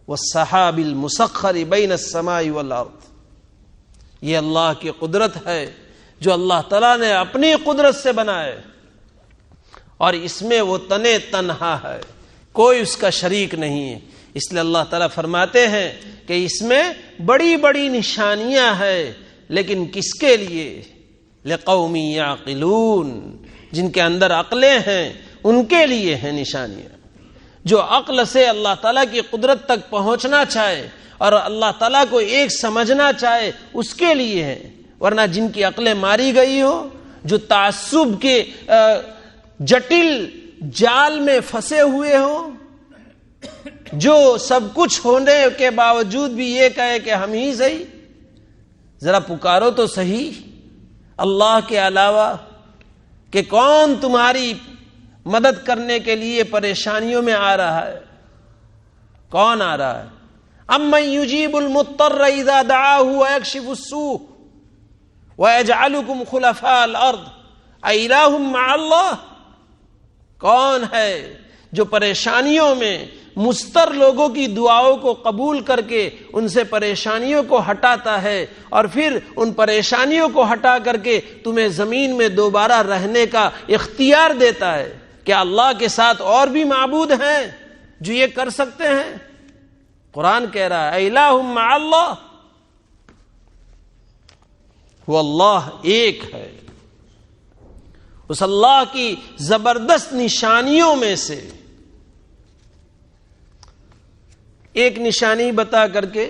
والسحاب المسخر بین السماء والارض، یہ اللہ کی قدرت ہے جو اللہ تعالیٰ نے اپنی قدرت سے بنائے، اور اس میں وہ تنے تنہا ہے، کوئی اس کا شریک نہیں ہے. اس لیے اللہ تعالیٰ فرماتے ہیں کہ اس میں بڑی بڑی نشانیاں ہیں، لیکن کس کے لیے؟ لقوم یعقلون، جن کے اندر عقلیں ہیں ان کے لیے ہیں نشانیاں. جو عقل سے اللہ تعالیٰ کی قدرت تک پہنچنا چاہے اور اللہ تعالیٰ کو ایک سمجھنا چاہے اس کے لیے ہے. ورنہ جن کی عقلیں ماری گئی ہو، جو تعصب کے جٹل جال میں پھنسے ہوئے ہوں، جو سب کچھ ہونے کے باوجود بھی یہ کہے کہ ہم ہی صحیح، ذرا پکارو تو صحیح اللہ کے علاوہ کہ کون تمہاری مدد کرنے کے لیے پریشانیوں میں آ رہا ہے؟ کون آ رہا ہے؟ امن یجیب المضطر اذا دعاہ ویکشف السوء ویجعلکم خلفاء الارض االہ مع اللہ، کون ہے جو پریشانیوں میں مضطر لوگوں کی دعاؤں کو قبول کر کے ان سے پریشانیوں کو ہٹاتا ہے اور پھر ان پریشانیوں کو ہٹا کر کے تمہیں زمین میں دوبارہ رہنے کا اختیار دیتا ہے؟ کیا اللہ کے ساتھ اور بھی معبود ہیں جو یہ کر سکتے ہیں؟ قرآن کہہ رہا ہے الہ مع اللہ، وہ اللہ ایک ہے. اس اللہ کی زبردست نشانیوں میں سے ایک نشانی بتا کر کے،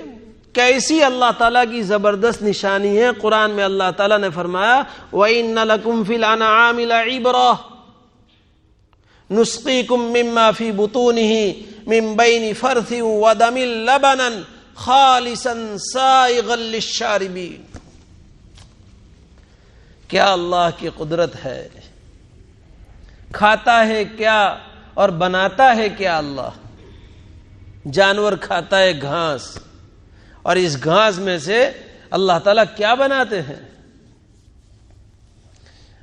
کیسی اللہ تعالیٰ کی زبردست نشانی ہے. قرآن میں اللہ تعالیٰ نے فرمایا وَإِنَّ لَكُمْ فِي الْأَنْعَامِ لَعِبْرَةً نُسْقِيكُم مِّمَّا فِي بُطُونِهِ مِن بَيْنِ فَرْثٍ وَدَمٍ لَبَنًا خَالِصًا سَائِغًا لِلشَّارِبِينَ. کیا اللہ کی قدرت ہے! کھاتا ہے کیا اور بناتا ہے کیا اللہ؟ جانور کھاتا ہے گھاس، اور اس گھاس میں سے اللہ تعالیٰ کیا بناتے ہیں؟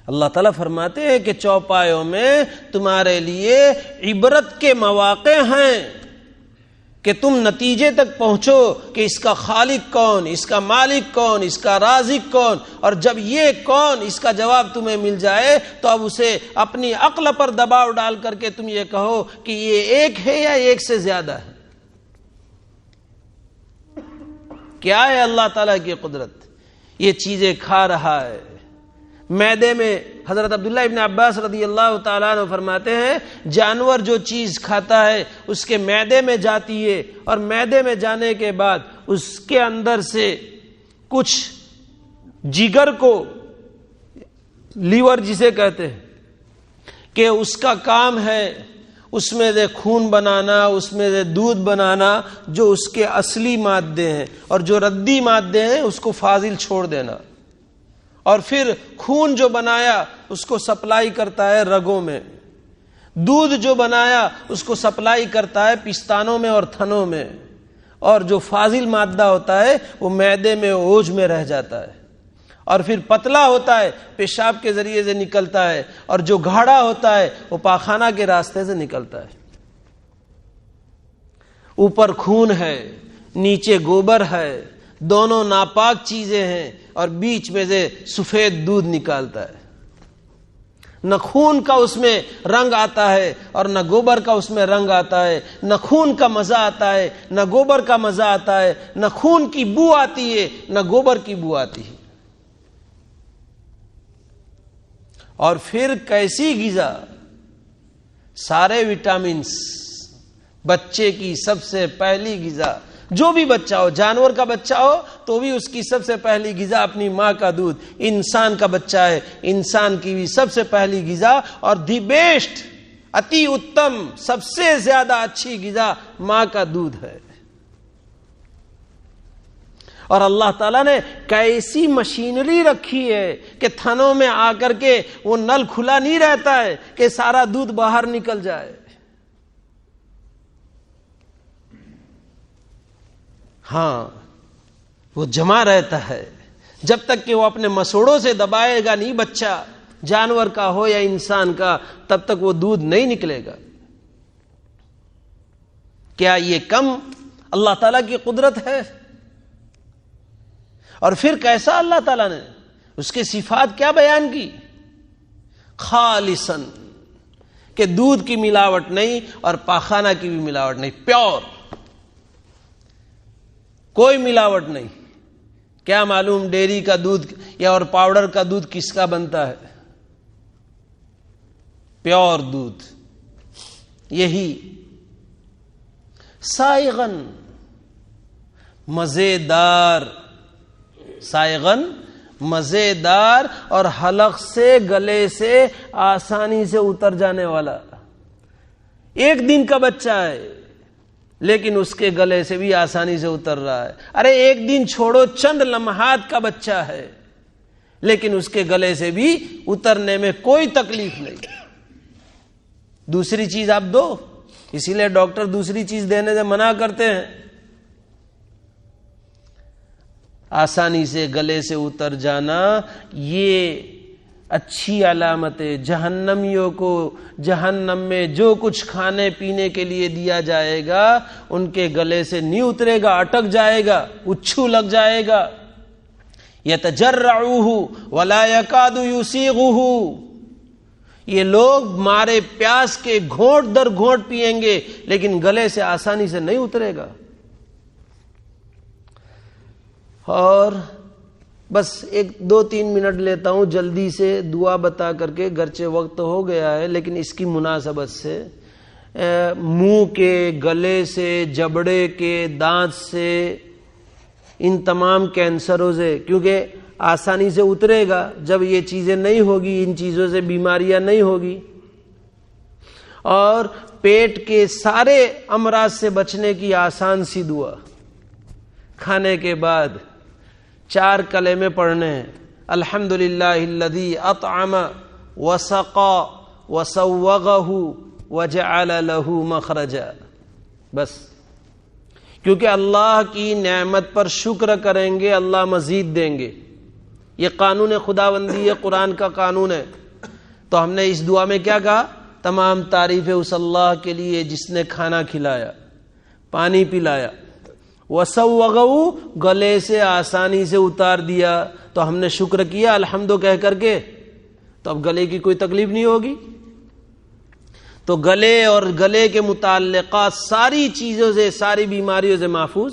اللہ تعالیٰ فرماتے ہیں کہ چوپایوں میں تمہارے لیے عبرت کے مواقع ہیں کہ تم نتیجے تک پہنچو کہ اس کا خالق کون، اس کا مالک کون، اس کا رازق کون. اور جب یہ کون اس کا جواب تمہیں مل جائے تو اب اسے اپنی عقل پر دباؤ ڈال کر کے تم یہ کہو کہ یہ ایک ہے یا ایک سے زیادہ ہے. کیا ہے اللہ تعالیٰ کی قدرت؟ یہ چیزیں کھا رہا ہے معدے میں. حضرت عبداللہ ابن عباس رضی اللہ تعالیٰ عنہ فرماتے ہیں جانور جو چیز کھاتا ہے اس کے معدے میں جاتی ہے، اور معدے میں جانے کے بعد اس کے اندر سے کچھ جگر کو، لیور جسے کہتے ہیں، کہ اس کا کام ہے اس میں سے خون بنانا، اس میں سے دودھ بنانا جو اس کے اصلی مادے ہیں، اور جو ردی مادے ہیں اس کو فاضل چھوڑ دینا. اور پھر خون جو بنایا اس کو سپلائی کرتا ہے رگوں میں، دودھ جو بنایا اس کو سپلائی کرتا ہے پستانوں میں اور تھنوں میں، اور جو فاضل مادہ ہوتا ہے وہ معدے میں اوج میں رہ جاتا ہے، اور پھر پتلا ہوتا ہے پیشاب کے ذریعے سے نکلتا ہے، اور جو گاڑھا ہوتا ہے وہ پاخانہ کے راستے سے نکلتا ہے. اوپر خون ہے، نیچے گوبر ہے، دونوں ناپاک چیزیں ہیں، اور بیچ میں سے سفید دودھ نکالتا ہے. نہ خون کا اس میں رنگ آتا ہے اور نہ گوبر کا اس میں رنگ آتا ہے، نہ خون کا مزہ آتا ہے نہ گوبر کا مزہ آتا ہے، نہ خون کی بو آتی ہے نہ گوبر کی بو آتی ہے. اور پھر کیسی غذا! سارے وٹامنس. بچے کی سب سے پہلی غذا، جو بھی بچہ ہو، جانور کا بچہ ہو تو بھی اس کی سب سے پہلی غذا اپنی ماں کا دودھ. انسان کا بچہ ہے، انسان کی بھی سب سے پہلی غذا اور دی بیسٹ اتی اتم سب سے زیادہ اچھی غذا ماں کا دودھ ہے. اور اللہ تعالیٰ نے کیسی مشینری رکھی ہے کہ تھنوں میں آ کر کے وہ نل کھلا نہیں رہتا ہے کہ سارا دودھ باہر نکل جائے. ہاں وہ جمع رہتا ہے جب تک کہ وہ اپنے مسوڑوں سے دبائے گا نہیں بچہ، جانور کا ہو یا انسان کا، تب تک وہ دودھ نہیں نکلے گا. کیا یہ کم اللہ تعالیٰ کی قدرت ہے؟ اور پھر کیسا اللہ تعالیٰ نے اس کے صفات کیا بیان کی؟ خالصاً، کہ دودھ کی ملاوٹ نہیں اور پاخانہ کی بھی ملاوٹ نہیں، پیور، کوئی ملاوٹ نہیں. کیا معلوم ڈیری کا دودھ یا اور پاؤڈر کا دودھ کس کا بنتا ہے؟ پیور دودھ. یہی سائغن، مزیدار، سائغن مزیدار اور حلق سے گلے سے آسانی سے اتر جانے والا. ایک دن کا بچہ ہے لیکن اس کے گلے سے بھی آسانی سے اتر رہا ہے. ارے ایک دن چھوڑو، چند لمحات کا بچہ ہے لیکن اس کے گلے سے بھی اترنے میں کوئی تکلیف نہیں. دوسری چیز آپ دو، اسی لیے ڈاکٹر دوسری چیز دینے سے منع کرتے ہیں. آسانی سے گلے سے اتر جانا یہ اچھی علامت ہے. جہنمیوں کو جہنم میں جو کچھ کھانے پینے کے لیے دیا جائے گا ان کے گلے سے نہیں اترے گا، اٹک جائے گا، اچھو لگ جائے گا. یتجرعوہ ولا یکاد یسیغہ، یہ لوگ مارے پیاس کے گھونٹ در گھونٹ پیئیں گے لیکن گلے سے آسانی سے نہیں اترے گا. اور بس 1-2-3 منٹ لیتا ہوں جلدی سے دعا بتا کر کے، گرچہ وقت ہو گیا ہے لیکن اس کی مناسبت سے منہ کے، گلے سے، جبڑے کے، دانت سے، ان تمام کینسروں سے، کیونکہ آسانی سے اترے گا. جب یہ چیزیں نہیں ہوگی، ان چیزوں سے بیماریاں نہیں ہوگی. اور پیٹ کے سارے امراض سے بچنے کی آسان سی دعا، کھانے کے بعد 4 کلمے پڑھنے ہیں. الحمدللہ الذی اطعم وسقى وسوغہ وجعل لہ مخرجا. بس کیونکہ اللہ کی نعمت پر شکر کریں گے اللہ مزید دیں گے. یہ قانون خداوندی ہے، قرآن کا قانون ہے. تو ہم نے اس دعا میں کیا کہا؟ تمام تعریفیں اس اللہ کے لیے جس نے کھانا کھلایا، پانی پلایا، وسوغو گلے سے آسانی سے اتار دیا. تو ہم نے شکر کیا الحمد کہہ کر کے، تو اب گلے کی کوئی تکلیف نہیں ہوگی. تو گلے اور گلے کے متعلقات ساری چیزوں سے، ساری بیماریوں سے محفوظ.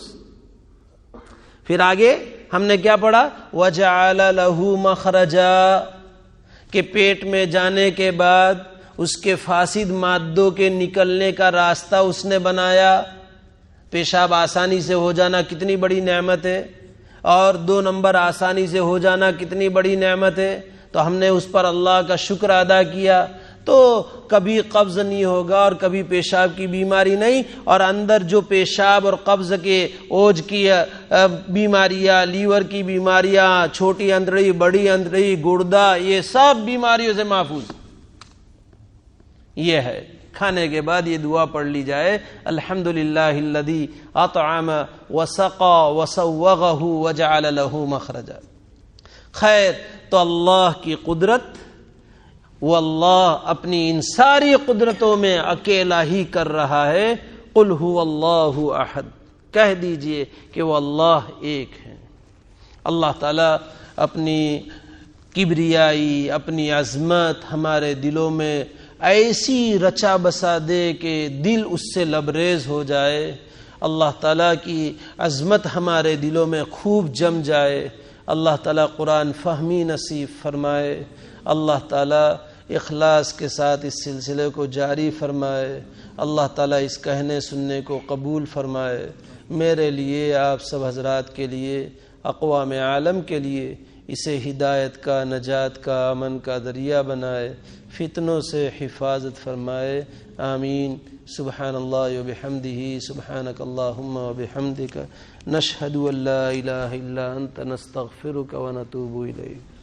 پھر آگے ہم نے کیا پڑھا؟ وجعل لہ مخرجا، کہ پیٹ میں جانے کے بعد اس کے فاسد مادوں کے نکلنے کا راستہ اس نے بنایا. پیشاب آسانی سے ہو جانا کتنی بڑی نعمت ہے، اور 2 نمبر آسانی سے ہو جانا کتنی بڑی نعمت ہے. تو ہم نے اس پر اللہ کا شکر ادا کیا. تو کبھی قبض نہیں ہوگا اور کبھی پیشاب کی بیماری نہیں. اور اندر جو پیشاب اور قبض کے اوج کی بیماریاں، لیور کی بیماریاں، چھوٹی اندڑی، بڑی اندڑی، گردہ، یہ سب بیماریوں سے محفوظ. یہ ہے کھانے کے بعد یہ دعا پڑھ لی جائے، الحمدللہ الذی اطعم وسقى وسوغہ وجعل لہ مخرجا. خیر، تو اللہ کی قدرت، وہ اللہ اپنی ان ساری قدرتوں میں اکیلا ہی کر رہا ہے. قل هو اللہ احد، کہہ دیجئے کہ وہ اللہ ایک ہے. اللہ تعالی اپنی کبریائی، اپنی عظمت ہمارے دلوں میں ایسی رچا بسا دے کہ دل اس سے لبریز ہو جائے. اللہ تعالیٰ کی عظمت ہمارے دلوں میں خوب جم جائے. اللہ تعالیٰ قرآن فہمی نصیب فرمائے. اللہ تعالیٰ اخلاص کے ساتھ اس سلسلے کو جاری فرمائے. اللہ تعالیٰ اس کہنے سننے کو قبول فرمائے. میرے لیے، آپ سب حضرات کے لیے، اقوام عالم کے لیے اسے ہدایت کا، نجات کا، امن کا ذریعہ بنائے، فتنوں سے حفاظت فرمائے، آمین۔ سبحان اللہ و بحمدہ، سبحانک اللہم و بحمدک، نشہد ان لا الہ الا انت، نستغفرک و نتوب الیک۔